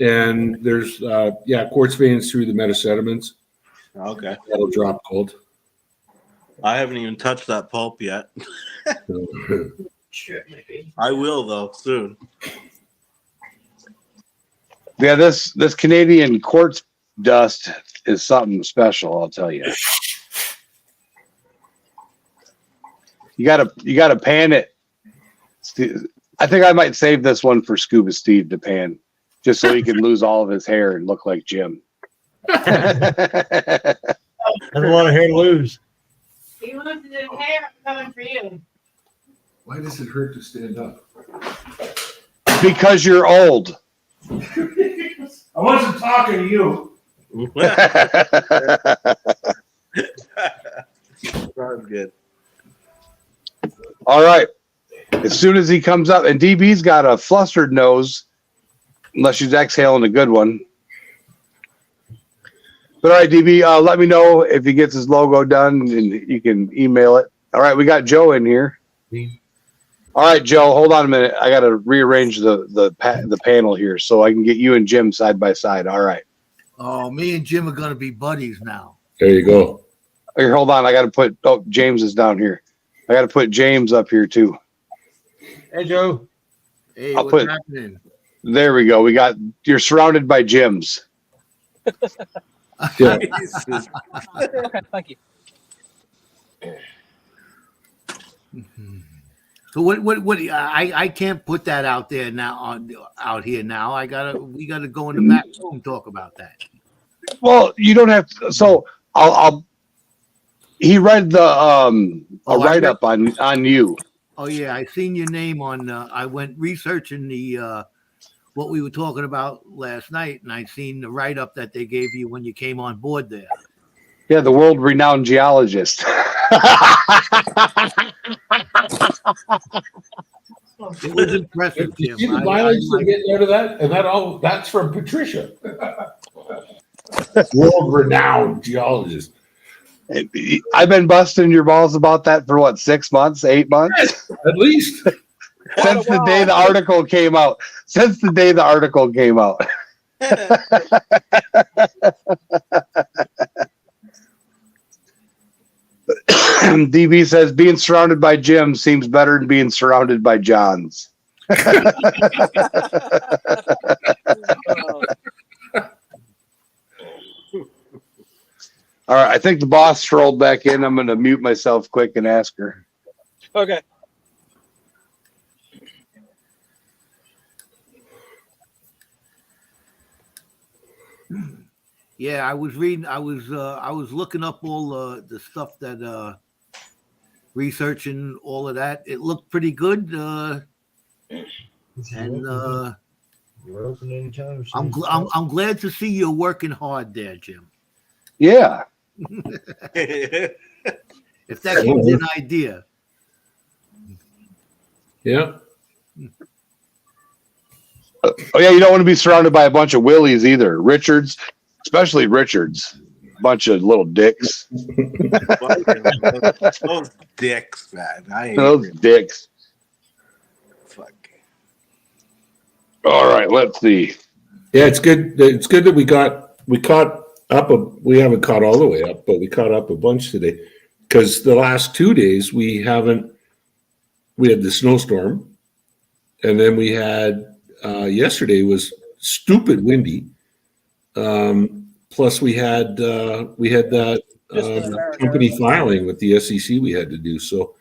and there's quartz veins through the metasediments. Okay. That'll drop gold. I haven't even touched that pulp yet. Sure, maybe. I will though soon. Yeah, this Canadian quartz dust is something special, I'll tell you. You gotta pan it. I think I might save this one for Scuba Steve to pan, just so he can lose all of his hair and look like Jim. That's a lot of hair to lose. He wants his hair coming for you. Why does it hurt to stand up? Because you're old. I wasn't talking to you. Sounds good. All right. As soon as he comes up, and DB's got a flustered nose, unless she's exhaling a good one. But all right, DB, let me know if he gets his logo done, and you can email it. All right, we got Joe in here. All right, Joe, hold on a minute. I got to rearrange the panel here so I can get you and Jim side by side. All right. Oh, me and Jim are going to be buddies now. There you go. Here, hold on. I got to put. Oh, James is down here. I got to put James up here too. Hey, Joe. Hey, I'll what's put- happening? There we go. You're surrounded by Jims. Yeah. Okay, thank you. So what I can't put that out there now out here now. We gotta go in the back room and talk about that. Well, you don't have to. So he read the a write up on you. Oh yeah, I seen your name on. I went researching the what we were talking about last night, and I seen the write up that they gave you when you came on board there. Yeah, the world renowned geologist. It was impressive, You Jim. see the mileage they're getting out of that? And that's from Patricia. World renowned geologist. I've been busting your balls about that for what, 6 months, 8 months? Yes, at least. Since the day the article came out. Since the day the article came out. DB says being surrounded by Jim seems better than being surrounded by Johns. All right, I think the boss strolled back in. I'm going to mute myself quick and ask her. Okay. Yeah, I was reading. I was looking up all the stuff that researching all of that. It looked pretty good. And I'm glad to see you're working hard there, Jim. Yeah. If that gives you an idea. Yeah. Oh yeah, you don't want to be surrounded by a bunch of willies either. Richards, especially Richards, bunch of little dicks. Those dicks, man. I hate Those dicks. Fuck. All right, let's see. Yeah, it's good. It's good that we caught up. We haven't caught all the way up, but we caught up a bunch today because the last 2 days we had the snowstorm, and then we had yesterday was stupid windy. Plus we had that company filing with the SEC we had to do. So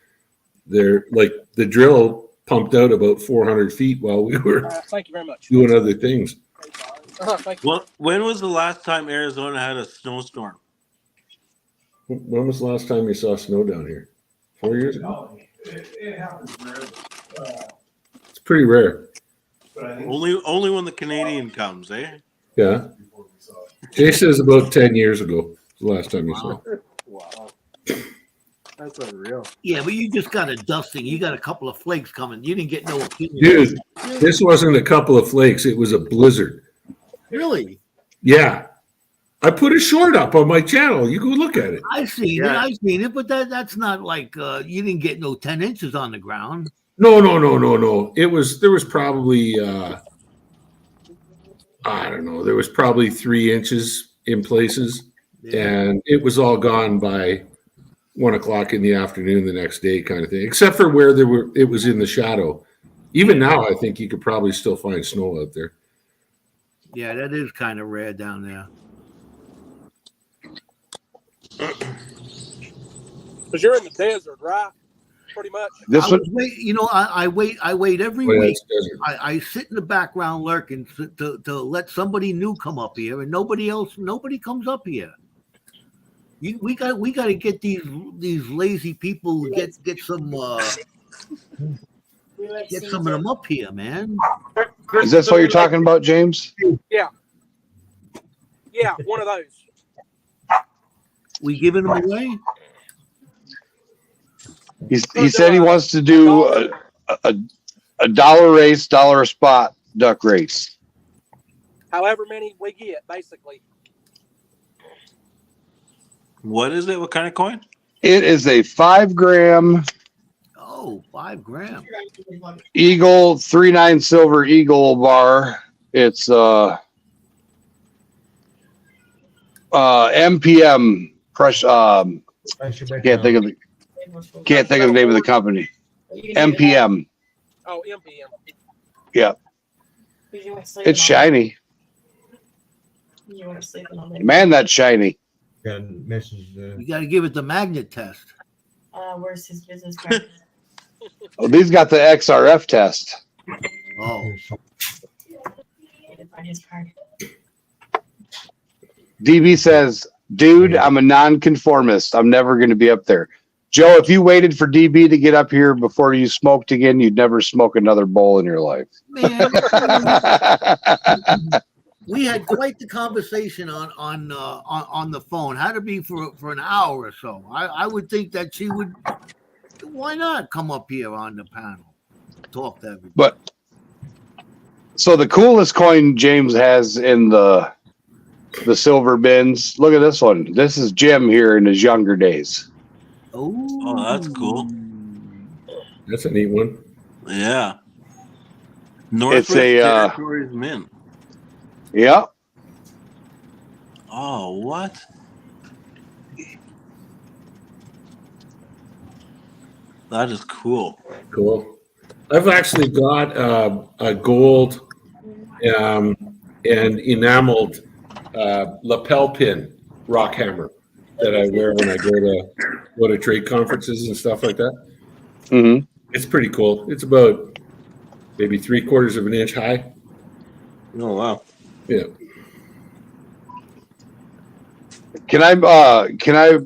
they're like the drill pumped out about 400 feet while we were Thank you very much. doing other things. Thank you. Well, when was the last time Arizona had a snowstorm? When was the last time you saw snow down here? 4 years ago? It happens rarely. It's pretty rare. But I think Only when the Canadian comes, eh? Yeah. Jay says about 10 years ago, the last time you saw it. Wow. That's unreal. Yeah, but you just got a dusting. You got a couple of flakes coming. You didn't get no opinion. Dude, this wasn't a couple of flakes. It was a blizzard. Really? Yeah. I put a short up on my channel. You go look at it. I've seen it, but that's not like you didn't get no 10 inches on the ground. No. There was probably I don't know. There was probably 3 inches in places, and it was all gone by 1 o'clock in the afternoon the next day, kind of thing. Except for where it was in the shadow. Even now, I think you could probably still find snow out there. Yeah, that is kind of rare down there. Because you're in the desert, right? Pretty much. I wait every Oh, yeah, week. it's desert. I sit in the background lurking to let somebody new come up here, and nobody comes up here. We got to get these lazy people get some get some of them up here, man. Is this what you're talking about, James? Yeah. Yeah, one of those. We giving them away? He said he wants to do a dollar race, dollar a spot duck race. However many we get, basically. What is it? What kind of coin? It is a 5 gram Oh, 5 grams. Eagle 3/9 silver Eagle bar. It's MPM pressure. Can't think of the name of the company. MPM. Oh, MPM. Yeah, it's shiny. Man, that's shiny. You got to give it the magnet test. Where's his business card? Oh, these got the XRF test. Oh, DB says, dude, I'm a nonconformist. I'm never going to be up there. Joe, if you waited for DB to get up here before you smoked again, you'd never smoke another bowl in your life. man. We had quite the conversation on the phone. Had to be for an hour or so. I would think that she would. Why not come up here on the panel, talk to everybody? But so the coolest coin James has in the silver bins. Look at this one. This is Jim here in his younger days. Oh, that's cool. That's a neat one. Yeah. Northwest Territories Mint. Yeah. Oh, what? That is cool. Cool. I've actually got a gold and enameled lapel pin rock hammer that I wear when I go to trade conferences and stuff like that. Mm-hmm. It's pretty cool. It's about maybe 3/4 of an inch high. Oh, wow. Yeah. Can I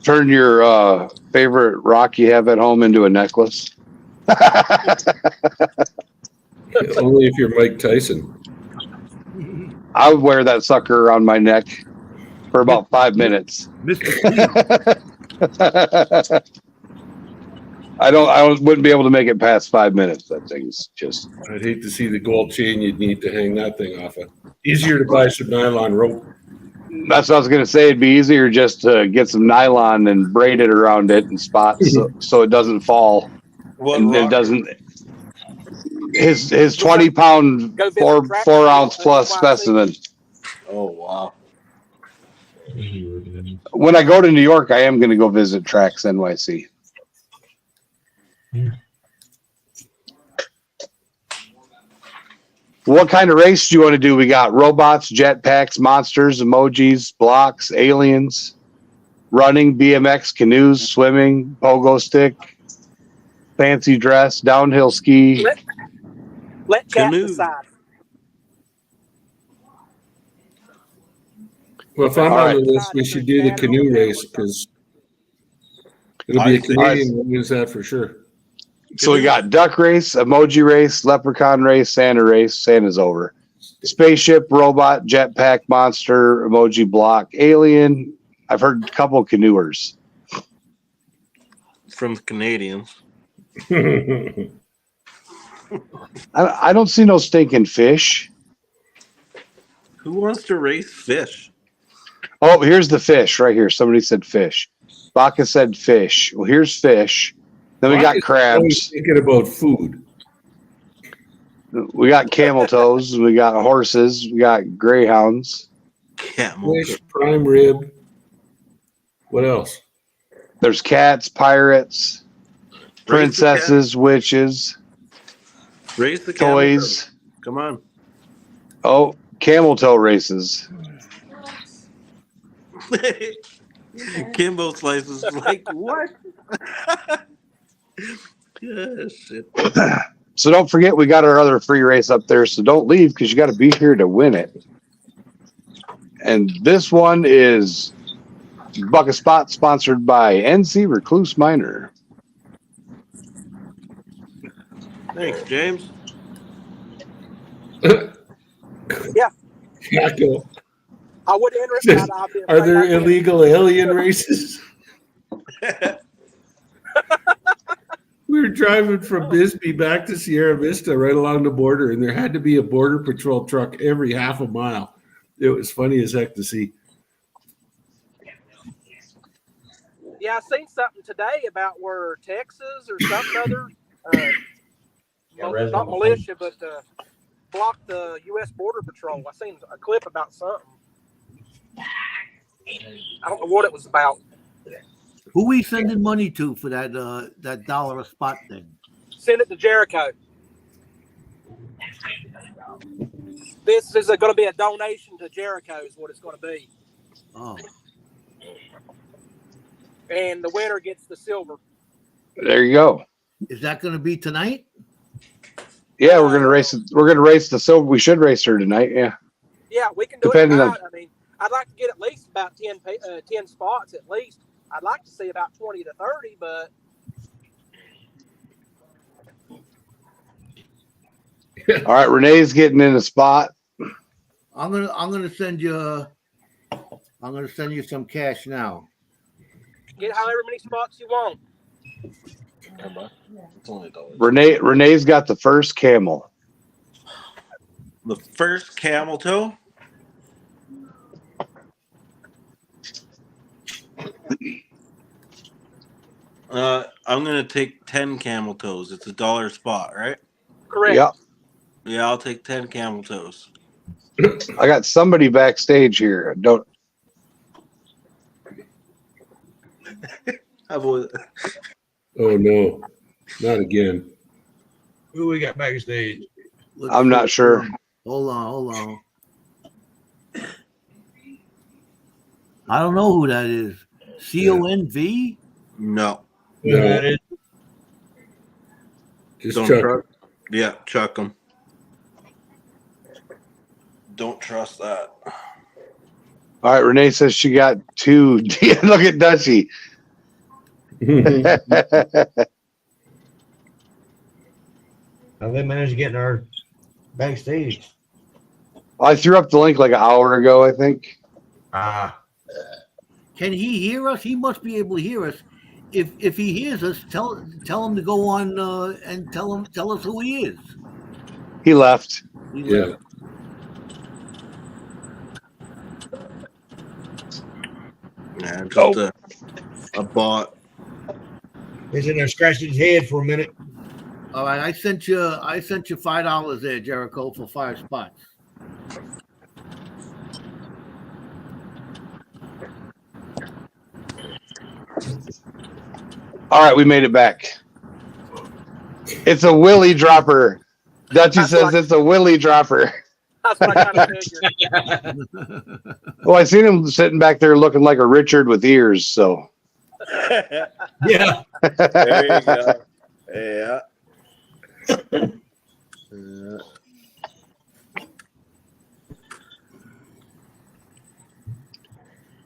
turn your favorite rock you have at home into a necklace? Only if you're Mike Tyson. I would wear that sucker around my neck for about 5 minutes. I wouldn't be able to make it past 5 minutes. That thing's just. I'd hate to see the gold chain you'd need to hang that thing off of. Easier to buy some nylon rope. That's what I was gonna say. It'd be easier just to get some nylon and braid it around it in spots so it doesn't fall. And it doesn't. His 20-pound 4 ounce plus specimen. Oh, wow. When I go to New York, I am gonna go visit Tracks NYC. What kind of race do you want to do? We got robots, jetpacks, monsters, emojis, blocks, aliens, running, BMX, canoes, swimming, pogo stick, fancy dress, downhill ski. Let Cat Canoe. decide. Well, if I'm All on right. the list, we should do the canoe race because it'll be a Canadian who wins that for sure. So we got duck race, emoji race, leprechaun race, Santa race. Santa's over. Spaceship, robot, jetpack, monster, emoji block, alien. I've heard a couple of canoers. From the Canadians. I don't see no stinking fish. Who wants to race fish? Oh, here's the fish right here. Somebody said fish. Baka said fish. Well, here's fish. Then we got Always crabs. thinking about food. We got camel toes. We got horses. We got greyhounds. Camel. Fish, prime rib. What else? There's cats, pirates, princesses, witches, Race the camel. toys. Come on. Oh, camel toe races. Kimbo slices like what? Yeah, shit. So don't forget, we got our other free race up there. So don't leave because you got to be here to win it. And this one is Buck a Spot, sponsored by NC Recluse Miner. Thanks, James. Yeah. Taco. I would enter it. I'd be Are there afraid I'd win. illegal alien races? We were driving from Bisbee back to Sierra Vista right along the border, and there had to be a border patrol truck every half a mile. It was funny as heck to see. Yeah, I seen something today about where Texas or something other, not militia, but blocked the U.S. Border Patrol. I seen a clip about something. I don't know what it was about. Who we sending money to for that $1 a spot thing? Send it to Jericho. This is going to be a donation to Jericho is what it's going to be. Oh, And the winner gets the silver. There you go. Is that going to be tonight? Yeah, we're gonna race. We're gonna race the silver. We should race her tonight. Yeah. Yeah, we can do Depending it on- tonight. I mean, I'd like to get at least about 10 spots at least. I'd like to see about 20 to 30, but All right, Renee's getting in a spot. I'm gonna send you some cash now. get however many spots you want. It's only $1. Renee's got the first camel. The first camel toe. I'm gonna take 10 camel toes. It's $1 spot, right? Correct. Yep. Yeah, I'll take 10 camel toes. I got somebody backstage here. Don't. Oh no, not again. Who we got backstage? I'm not sure. Hold on. I don't know who that is. CONV? No. No. That is. Just Don't chuck. trust. Yeah, chuck them. Don't trust that. All right, Renee says she got 2. Look at Dutchy. How they managed to get in our backstage? I threw up the link like an hour ago, I think. Can he hear us? He must be able to hear us. If he hears us, tell him to go on and tell us who he is. He left. Yeah. Yeah, just a bot. He's in there scratching his head for a minute. All right, I sent you $5 there, Jericho, for 5 spots. All right, we made it back. It's a willy dropper. Dutchy That's says like- it's a willy dropper. That's what I kind of figured. Well, I seen him sitting back there looking like a Richard with ears. So Yeah. There you go. Yeah.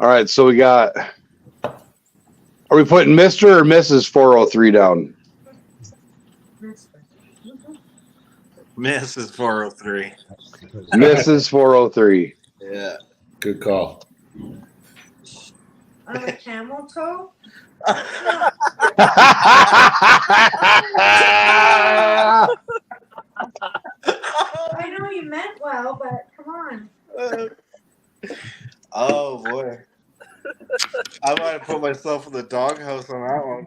all right, so we got. Are we putting Mr. or Mrs. 403 down? Miss is 403. Mrs. 403. Yeah. Good call. On a camel toe? I know you meant well, but come on. Oh boy. I might have put myself in the doghouse on that one.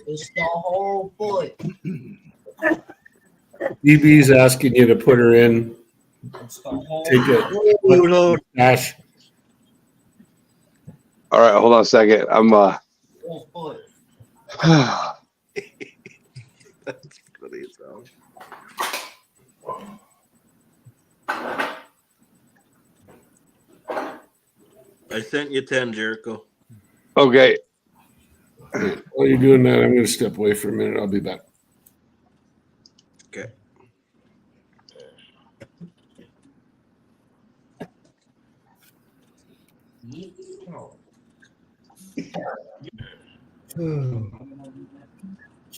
It's the whole foot. DB's asking you to put her in. Take it. Dash. All right, hold on a second. I'm Whole foot. That's funny as hell. I sent you 10, Jericho. okay. While you're doing that, I'm going to step away for a minute. I'll be back. Okay.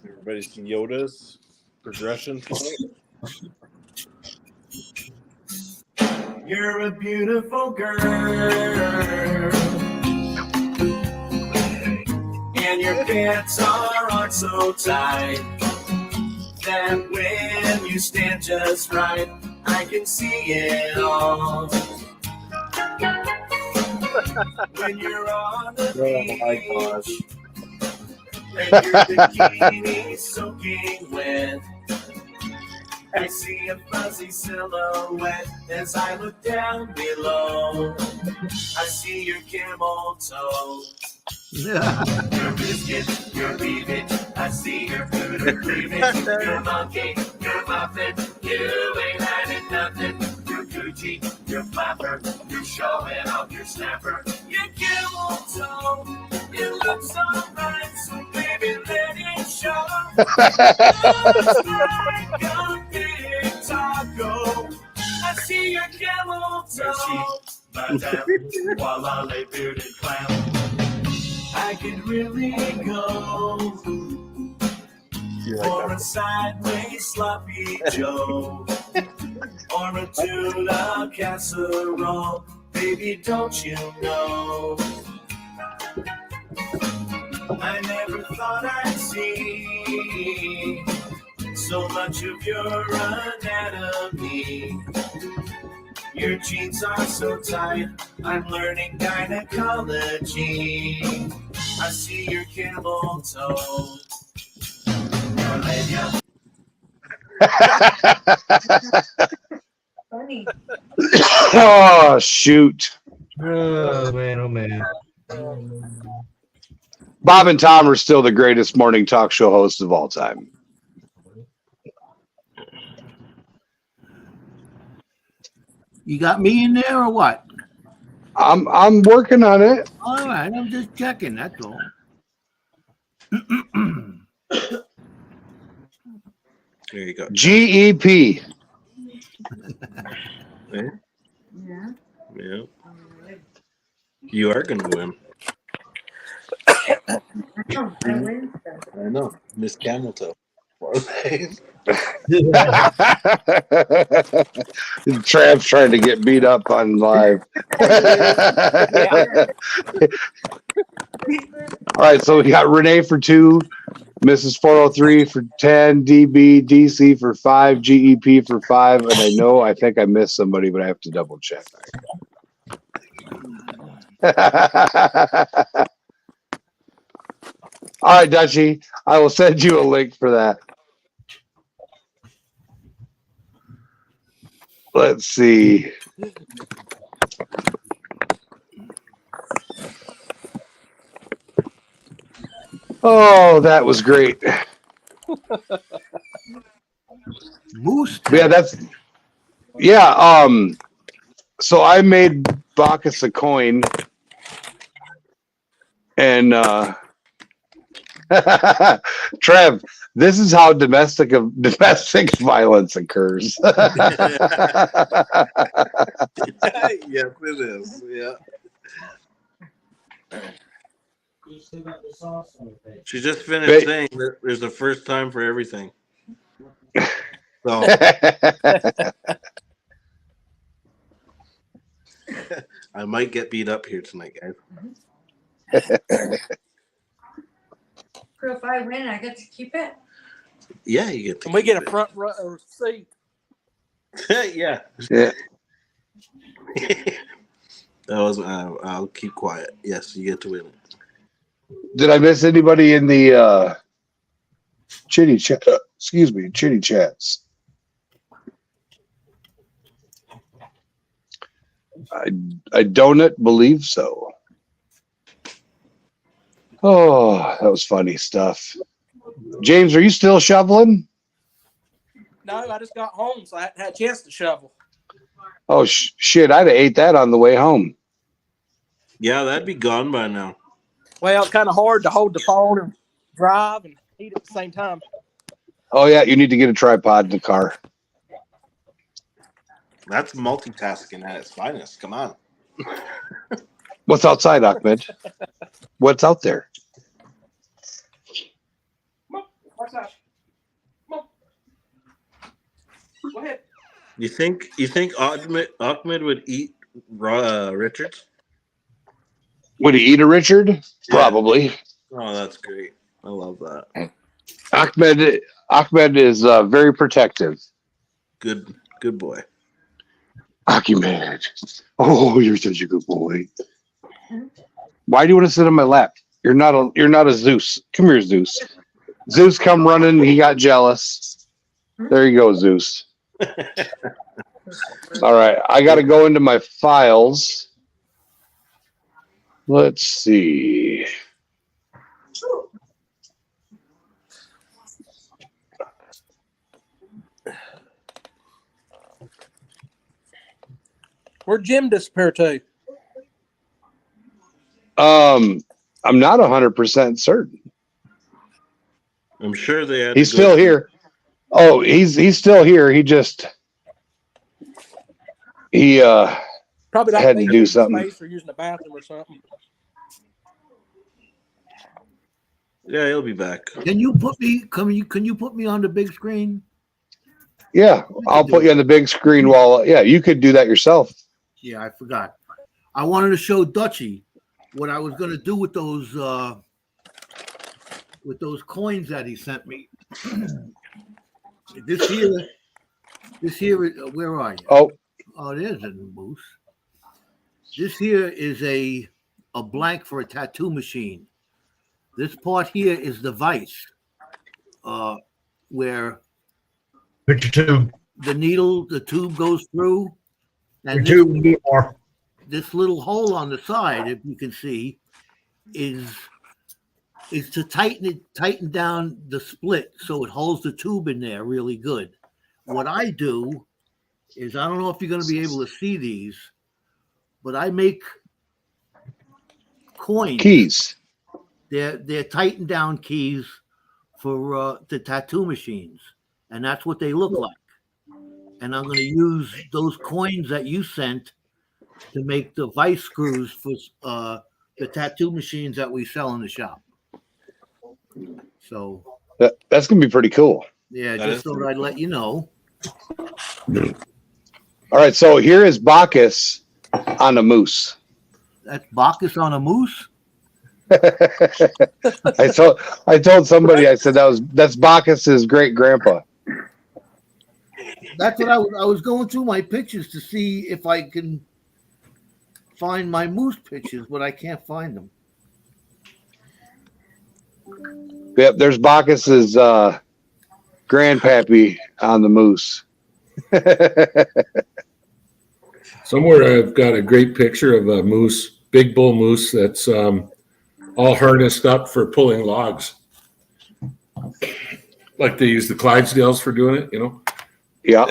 Everybody see Yoda's progression tonight? You're a beautiful girl, and your pants aren't so tight that when you stand just right, I can see it all. When you're on the beach, and your bikini's soaking wet, I see a fuzzy silhouette as I look down below. I see your camel toe, your biscuit, your cleavage. I see your food or cleavage, your monkey, your muffin. You ain't hiding nothing. Your Gucci, your flapper, you're showing off your snapper. Your camel toe, it looks alright, so baby let it shark. Looks like a big taco. I see your camel toe. Madame, while I lay bearded clown. I could really go for a sideways sloppy Joe or a tuna casserole. Baby, don't you know? I never thought I'd see so much of your anatomy. Your jeans are so tight, I'm learning gynecology. I see your camel toe. Funny. Oh, shoot. Oh man, oh man. Bob and Tom are still the greatest morning talk show hosts of all time. You got me in there or what? I'm working on it. All right, I'm just checking. That's all. There you go. GEP. Yeah. Yeah. Yeah. You are gonna win. I win stuff. I know. Miss Camel Toe. Trav's trying to get beat up on live. All right, so we got Renee for 2, Mrs. 403 for 10, DB, DC for 5, GEP for 5, and I think I missed somebody, but I have to double check. All right, Dutchie, I will send you a link for that. Let's see. Oh, that was great. Moose. Yeah, so I made Bacchus a coin, and Trev, this is how domestic violence occurs. Yes, it is. Yeah. She just finished saying that there's a first time for everything. So I might get beat up here tonight, guys. So if I win, I get to keep it. Yeah, you get to. Can we get a front row seat? Yeah. Yeah. That was. I'll keep quiet. Yes, you get to win it. Did I miss anybody in the chitty chat? Excuse me, chitty chats. I don't believe so. Oh, that was funny stuff. James, are you still shoveling? No, I just got home, so I hadn't had a chance to shovel. Oh, shit. I'd have ate that on the way home. Yeah, that'd be gone by now. Well, it's kind of hard to hold the phone and drive and eat at the same time. Oh, yeah. You need to get a tripod in the car. That's multitasking at its finest. Come on. What's outside, Ahmed? What's out there? What's that? Go ahead. You think Ahmed would eat Richards? Would he eat a Richard? Probably. Oh, that's great. I love that. Ahmed is very protective. Good boy. Ahmed. Oh, you're such a good boy. Why do you want to sit on my lap? You're not a Zeus. Come here, Zeus. Zeus come running. He got jealous. There you go, Zeus. All right. I got to go into my files. Let's see. Where'd Jim disappear to? I'm not 100% certain. I'm sure they had. He's to go still through- here. Oh, he's still here. He Probably not had to needing do something. space or using the bathroom or something. Yeah, he'll be back. Can you put me? Can you put me on the big screen? Yeah, I'll put you on the big screen while. Yeah, you could do that yourself. Yeah, I forgot. I wanted to show Dutchy what I was going to do with those coins that he sent me. This here, where are you? Oh, it is in Moose. This here is a blank for a tattoo machine. This part here is the vise, where Picture two. the tube goes through, and Picture two would be more. this little hole on the side, if you can see, is to tighten down the split so it holds the tube in there really good. What I do is, I don't know if you're going to be able to see these, but I make coins. keys. They're tightened down keys for the tattoo machines, and that's what they look like. And I'm going to use those coins that you sent to make the vice screws for the tattoo machines that we sell in the shop. So That's gonna be pretty cool. yeah, That just is thought I'd let you know. All right, so here is Bacchus on a moose. That's Bacchus on a moose. I told somebody, I said that's Bacchus's great grandpa. That's what I was going through my pictures to see if I can find my moose pictures, but I can't find them. Yep, there's Bacchus's grandpappy on the moose. Somewhere I've got a great picture of a moose, big bull moose that's all harnessed up for pulling logs. Like they use the Clydesdales for doing it, you know? Yeah.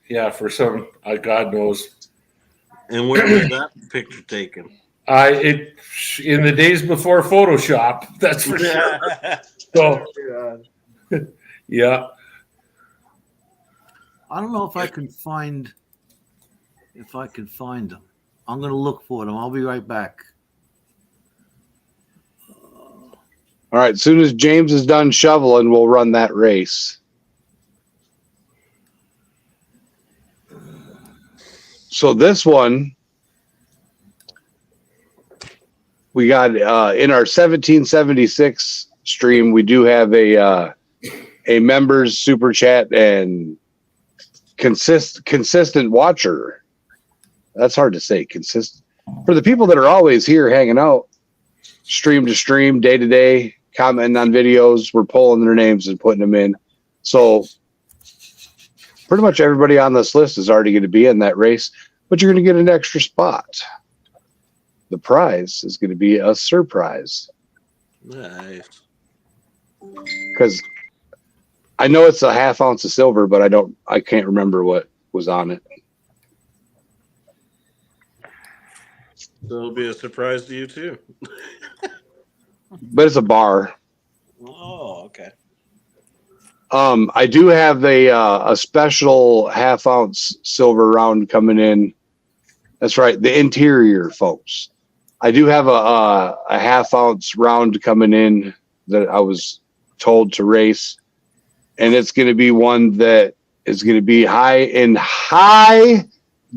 Yeah, for some, God knows. And where was that picture taken? In the days before Photoshop, that's for sure. So, yeah. I don't know if I can find them. I'm gonna look for them. I'll be right back. All right, as soon as James is done shoveling, we'll run that race. So this one, we got in our 1776 stream, we do have a members super chat and consistent watcher. That's hard to say. Consistent for the people that are always here hanging out, stream to stream, day to day, commenting on videos. We're pulling their names and putting them in. So pretty much everybody on this list is already going to be in that race, but you're going to get an extra spot. The prize is going to be a surprise. Nice. Because I know it's a half ounce of silver, but I can't remember what was on it. So it'll be a surprise to you too. But it's a bar. Oh, okay. I do have a special half ounce silver round coming in. That's right, the interior, folks. I do have a half ounce round coming in that I was told to race, and it's going to be one that is going to be in high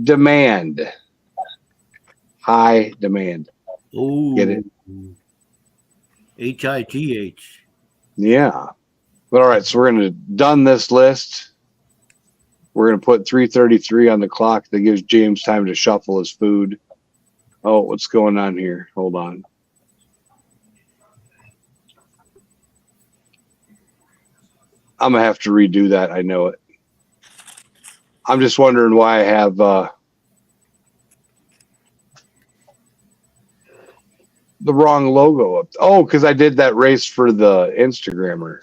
demand. High demand. Oh, Get it? HIGH. Yeah. But all right, so we're going to done this list. We're going to put 3:33 on the clock. That gives James time to shuffle his food. Oh, what's going on here? Hold on. I'm going to have to redo that. I know it. I'm just wondering why I have the wrong logo up. Oh, because I did that race for the Instagrammer.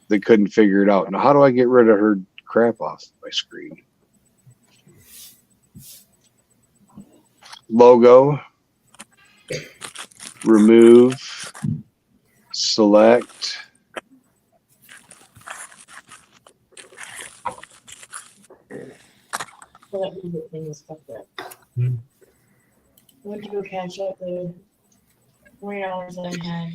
They couldn't figure it out. Now, how do I get rid of her crap off my screen? Logo. Remove. Select. stupid thing was fucked up. Went to go catch up the $20 that I had.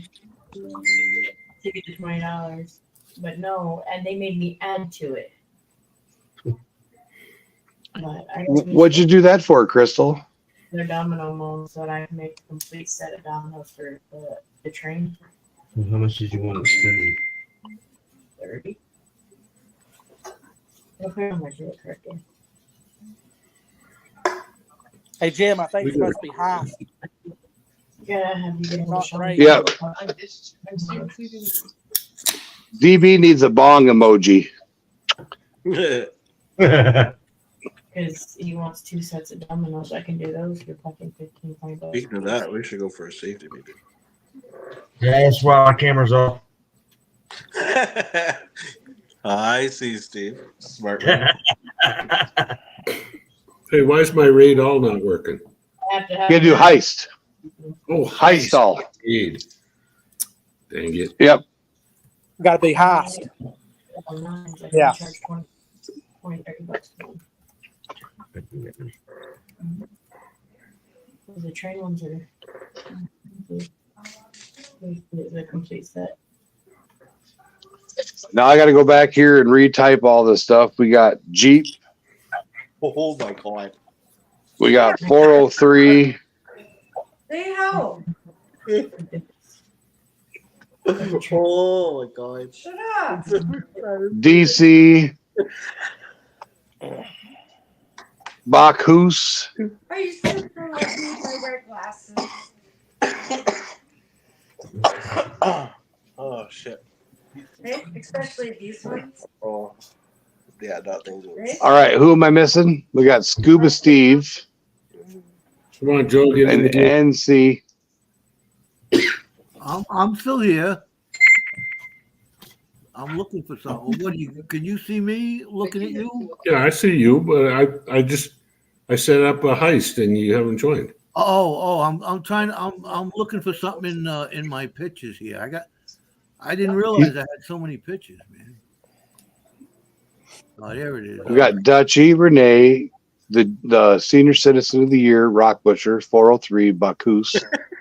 Ticket to $20, but no, and they made me add to it. But I What'd you do that for, Crystal? Their domino mold so that I can make a complete set of dominoes for the train. How much did you want to spend? 30. I'll put it on my credit card. Hey Jim, I think it's supposed to be high. Yeah, have you been able to show me? Yep. DB needs a bong emoji. Because he wants 2 sets of dominoes. I can do those for fucking $15-20. Speaking of that, we should go for a safety meeting. Yeah, that's why our camera's off. I see, Steve. Smart one. Hey, why is my raid all not working? I have to You have gotta do heist. Oh, Heist all. Raid. Dang it. Yep. Got to be high. Yeah. The train ones are the complete set. Now I gotta go back here and retype all this stuff. We got Jeep. Oh my god. We got 403. They help. Oh my god. Shut up. DC. Bacchus. Are you still from like my dark glasses? Oh shit. Right? Especially these ones. Oh. Yeah, that thing's Right? All right, who am I missing? We got Scuba Steve Come on, Joe, get in and the deal. NC. I'm still here. I'm looking for something. What do you? Can you see me looking at you? Yeah, I see you, but I set up a heist and you haven't joined. I'm looking for something in my pictures here. I didn't realize I had so many pictures, man. Oh, there it is. We got Dutchy, Renee, the Senior Citizen of the Year, Rock Butcher, 403, Bacchus,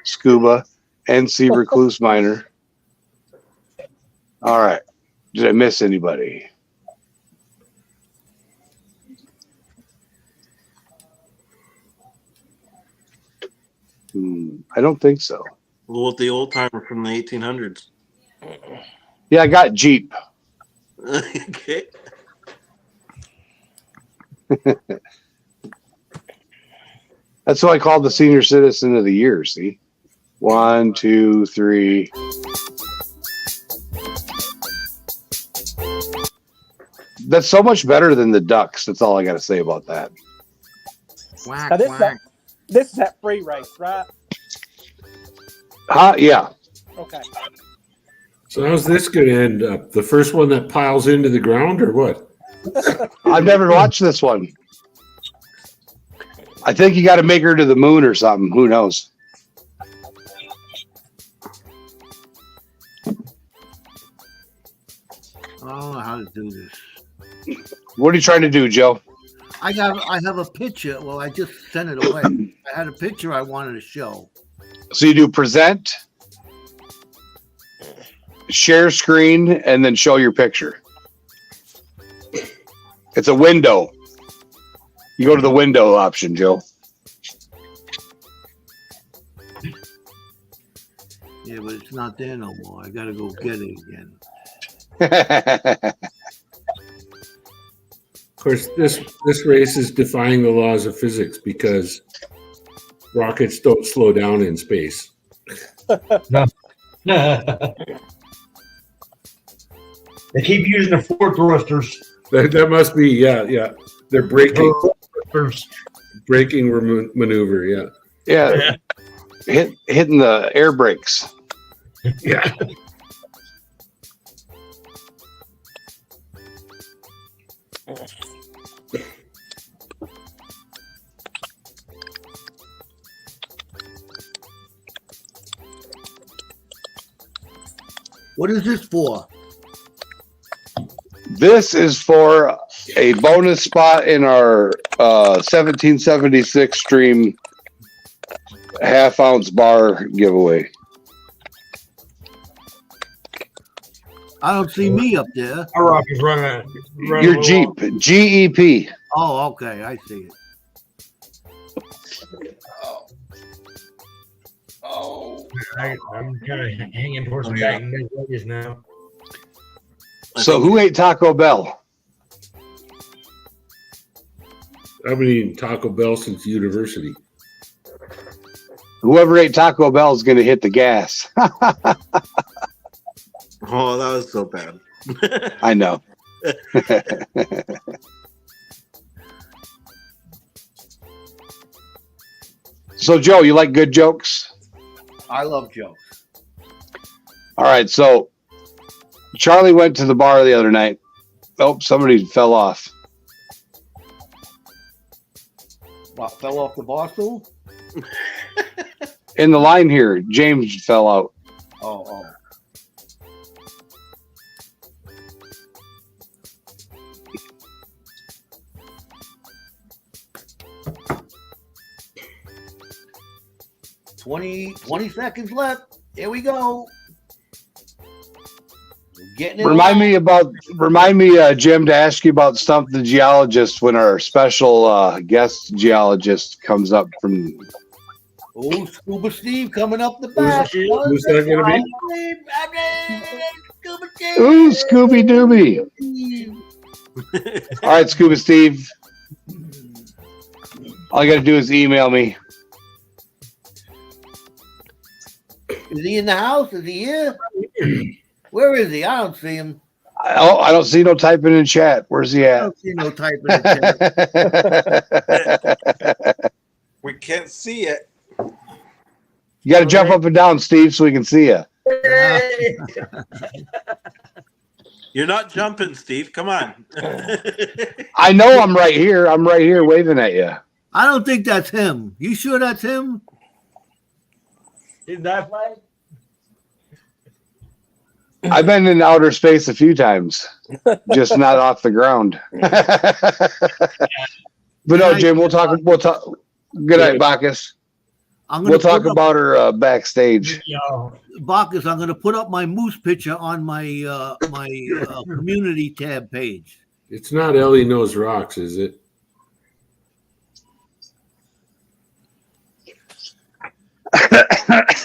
Scuba, NC Recluse Miner. All right. Did I miss anybody? I don't think so. Well, with the old timer from the 1800s. Yeah, I got Jeep. Okay. That's what I called the Senior Citizen of the Year. See, 1, 2, 3. That's so much better than the Ducks. That's all I got to say about that. Quack, Now quack. this is that free race, right? Yeah. Okay. So how's this going to end up? The first one that piles into the ground or what? I've never watched this one. I think you got to make her to the moon or something. Who knows? I don't know how to do this. What are you trying to do, Joe? I have a picture. Well, I just sent it away. I had a picture I wanted to show. So you do present, share screen, and then show your picture. It's a window. You go to the window option, Joe. Yeah, but it's not there no more. I gotta go get it again. Of course, this race is defying the laws of physics because rockets don't slow down in space. They keep using the four thrusters. That must be, yeah. They're braking maneuver, yeah. Yeah. Hitting the air brakes. Yeah. What is this for? This is for a bonus spot in our 1776 stream half-ounce bar giveaway. I don't see me up there. Our rock is running. Your Jeep, GEP. Oh, okay, I see it. I'm kind of hanging towards the back edges now. So who ate Taco Bell? I've been eating Taco Bell since university. Whoever ate Taco Bell is going to hit the gas. Oh, that was so bad. I know. So, Joe, you like good jokes? I love jokes. All right. So, Charlie went to the bar the other night. Oh, somebody fell off. What, fell off the bar stool? In the line here, James fell out. Oh. 20 seconds left. Here we go. We're getting it. Remind me, Jim, to ask you about Stump the Geologist when our special guest geologist comes up from. Oh, Scuba Steve coming up the back. Who's that going to be? Ooh, Scooby Dooby. All right, Scuba Steve. All you got to do is email me. Is he in the house? Is he here? Where is he? I don't see him. I don't see no typing in chat. Where's he I at? don't see no typing in chat. We can't see it. You got to jump up and down, Steve, so we can see you. You're not jumping, Steve. Come on. I know I'm right here. I'm right here waving at you. I don't think that's him. You sure that's him? Is that flag? I've been in outer space a few times, just not off the ground. But no, Jim, we'll talk. Good night, Bacchus. We'll talk about her backstage. Bacchus, I'm going to put up my moose picture on my community tab page. It's not Ellie Knows Rocks, is it?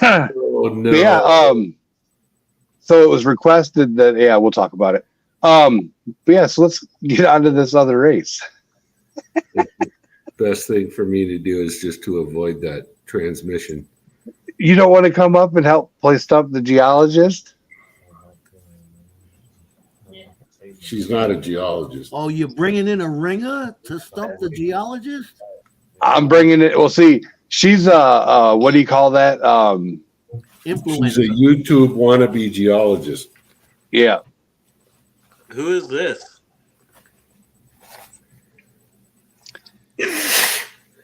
Oh no! Yeah. So it was requested that. Yeah, we'll talk about it. But yeah, so let's get on to this other race. Best thing for me to do is just to avoid that transmission. You don't want to come up and help play Stump the Geologist? She's not a geologist. Oh, you're bringing in a ringer to Stump the Geologist? I'm bringing it. Well, see, she's what do you call that? She's a YouTube wannabe geologist. Yeah. Who is this?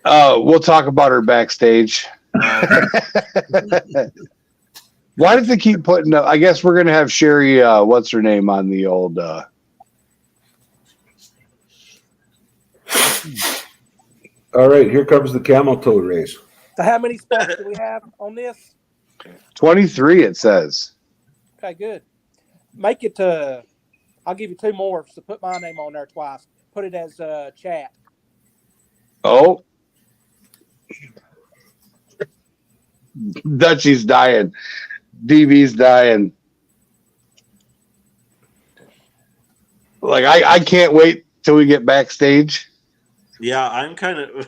We'll talk about her backstage. Why does it keep putting up? I guess we're gonna have Sherry. What's her name on the old? All right, here comes the camel toe race. So how many spots do we have on this? 23. It says. Okay, good. Make it to. I'll give you 2 more. So put my name on there twice. Put it as chat. Oh. Dutchie's dying. DB's dying. Like I can't wait till we get backstage. Yeah, I'm kind of.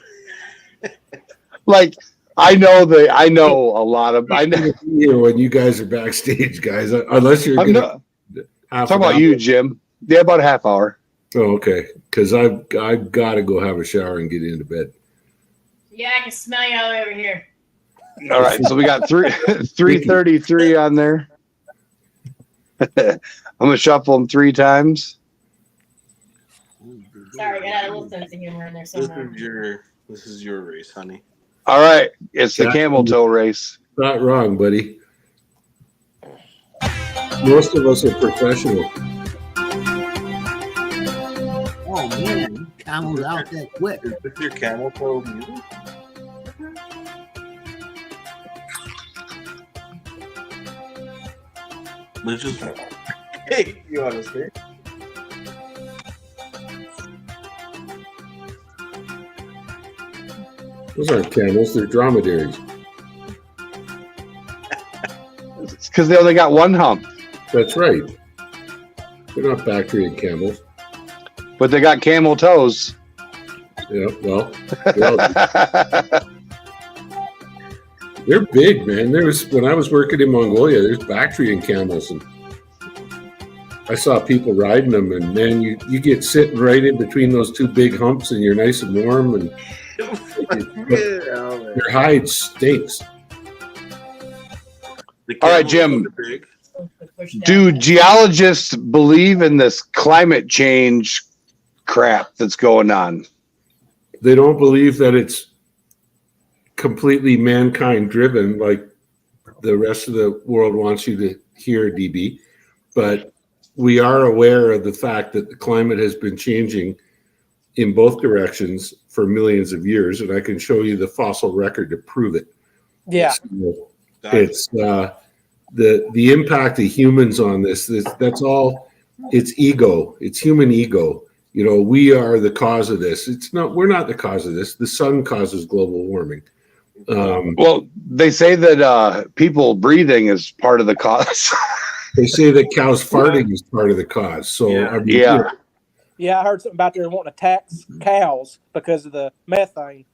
Like I know a lot of. I know here when you guys are backstage, guys. Unless you're talking about you, Jim. Yeah, about a half hour. Oh, okay. Because I've got to go have a shower and get into bed. Yeah, I can smell you all the way over here. All right, so we got 333 on there. I'm gonna shuffle them 3 times. Sorry, I got a little sense of humor in there somewhere. This is your race, honey. All right, it's the camel toe race. Not wrong, buddy. Most of us are professional. Oh man, camels out that quick. Is this your camel toe music? Let's just. Hey, you want to stay? Those aren't camels, they're dromedaries. It's because they only got one hump, That's right. They're not Bactrian camels. but they got camel toes. Yeah, well, they're big, man. When I was working in Mongolia, there's Bactrian camels, and I saw people riding them, and man, you get sitting right in between those two big humps, and you're nice and warm, and your hide stinks. All right, Jim. Do geologists believe in this climate change crap that's going on? They don't believe that it's completely mankind driven like the rest of the world wants you to hear, DB. But we are aware of the fact that the climate has been changing in both directions for millions of years, and I can show you the fossil record to prove it. Yeah. So it's the impact of humans on this. That's all. It's ego. It's human ego. You know, we are the cause of this. We're not the cause of this. The sun causes global warming. Well, they say that people breathing is part of the cause. They say that cows farting is part of the cause. So yeah. Yeah, I heard something about there wanting to tax cows because of the methane.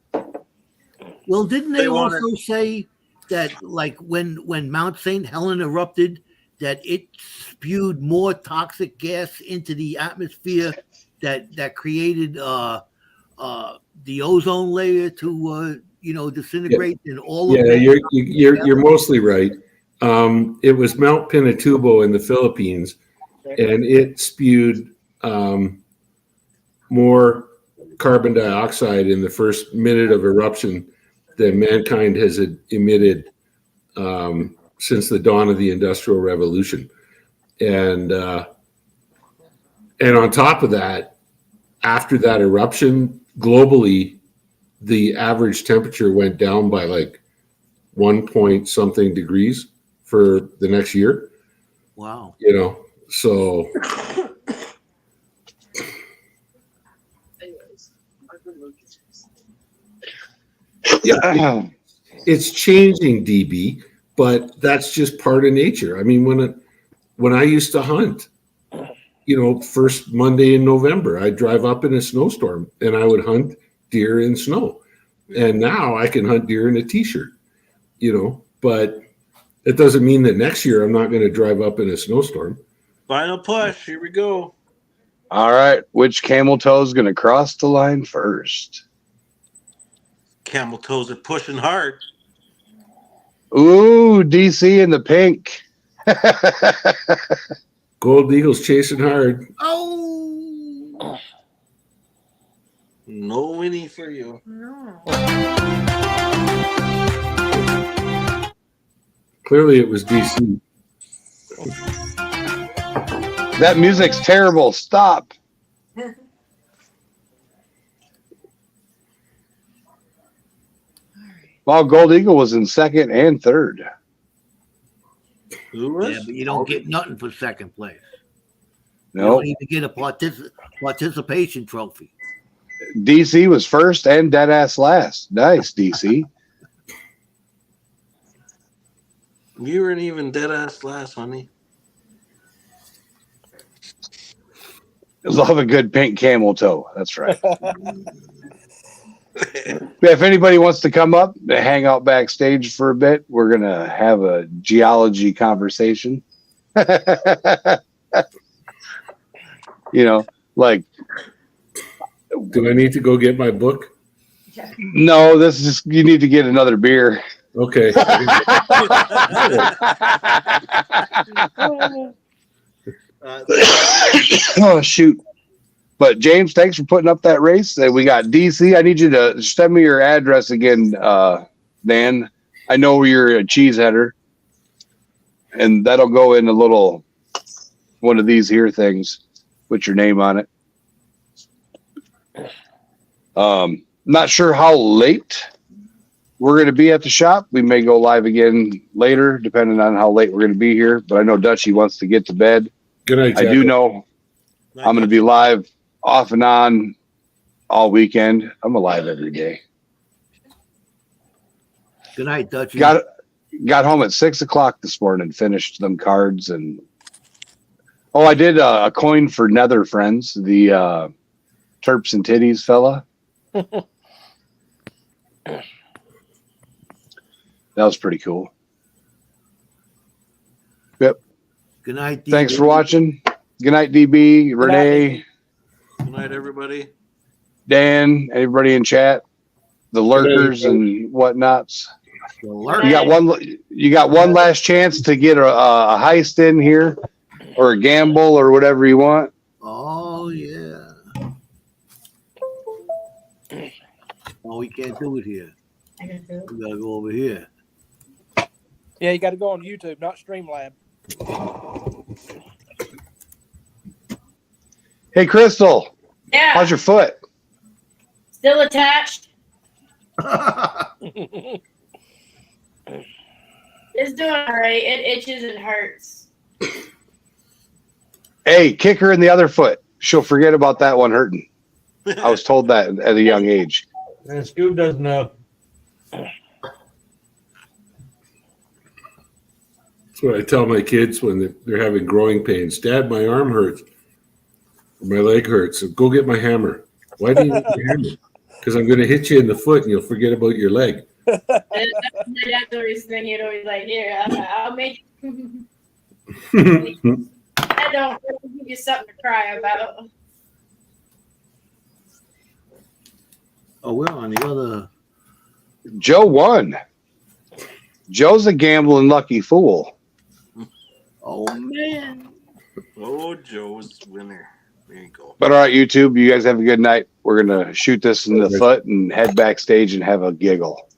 Well, didn't they want also say that, like, when Mount St. Helena erupted, that it spewed more toxic gas into the atmosphere that created the ozone layer to disintegrate and all of that? You're mostly right. It was Mount Pinatubo in the Philippines, and it spewed more carbon dioxide in the first minute of eruption than mankind has emitted since the dawn of the Industrial Revolution. And on top of that, after that eruption, globally, the average temperature went down by like 1 point something degrees for the next year. Wow. You know, so yeah, it's changing, DB, but that's just part of nature. I mean, when I used to hunt, first Monday in November, I'd drive up in a snowstorm and I would hunt deer in snow. And now I can hunt deer in a t-shirt, but it doesn't mean that next year I'm not going to drive up in a snowstorm. Final push. Here we go. All right. Which camel toe is going to cross the line first? Camel toes are pushing hard. Ooh, DC in the pink. Gold Eagle's chasing hard. Oh, No Winnie for you. No. Clearly it was DC. That music's terrible. Stop. Well, Gold Eagle was in second and third. Who was? yeah, but you don't get nothing for second place. You No, don't even get a participation trophy. DC was first and deadass last. Nice, DC. You weren't even dead ass last, honey. Love a good pink camel toe. That's right. If anybody wants to come up and hang out backstage for a bit, we're going to have a geology conversation. Like, Do I need to go get my book? no, this is, you need to get another beer. Okay. Oh, shoot. But James, thanks for putting up that race. We got DC. I need you to send me your address again, Dan. I know you're a cheeseheader, and that'll go in a little one of these here things with your name on it. Not sure how late we're going to be at the shop. We may go live again later, depending on how late we're going to be here. But I know Dutchie wants to get to bed. Good night, I do know I'm going to be live off and on all weekend. I'm alive every day. Good night, Dutchie. Got home at 6 o'clock this morning, finished them cards, and I did a coin for Nether Friends, the Terps and Titties fella. That was pretty cool. Yep. Good night, DB. Thanks for watching. Good night, DB, Renee, Good night, everybody. Dan, everybody in chat, the lurkers and whatnots. You got one last chance to get a heist in here, or a gamble, or whatever you want. Oh yeah. Oh, we can't do it here. I can do it. We gotta go over here. Yeah, you got to go on YouTube, not Streamlab. Hey, Crystal, Yeah. how's your foot? Still attached. It's doing all right. It itches and hurts. Hey, kick her in the other foot. She'll forget about that one hurting. I was told that at a young age. And Scoob doesn't know. That's what I tell my kids when they're having growing pains. Dad, my arm hurts. Or my leg hurts. So go get my hammer. Why do you need the hammer? Because I'm going to hit you in the foot and you'll forget about your leg. And my dad's always thing. He'd always like, here, I'll make I don't give you something to cry about. Oh, we're on the other. Joe won. Joe's a gambling lucky fool. Oh man. Oh, Joe's winner. There you go. But all right, YouTube, you guys have a good night. We're going to shoot this in the foot and head backstage and have a giggle.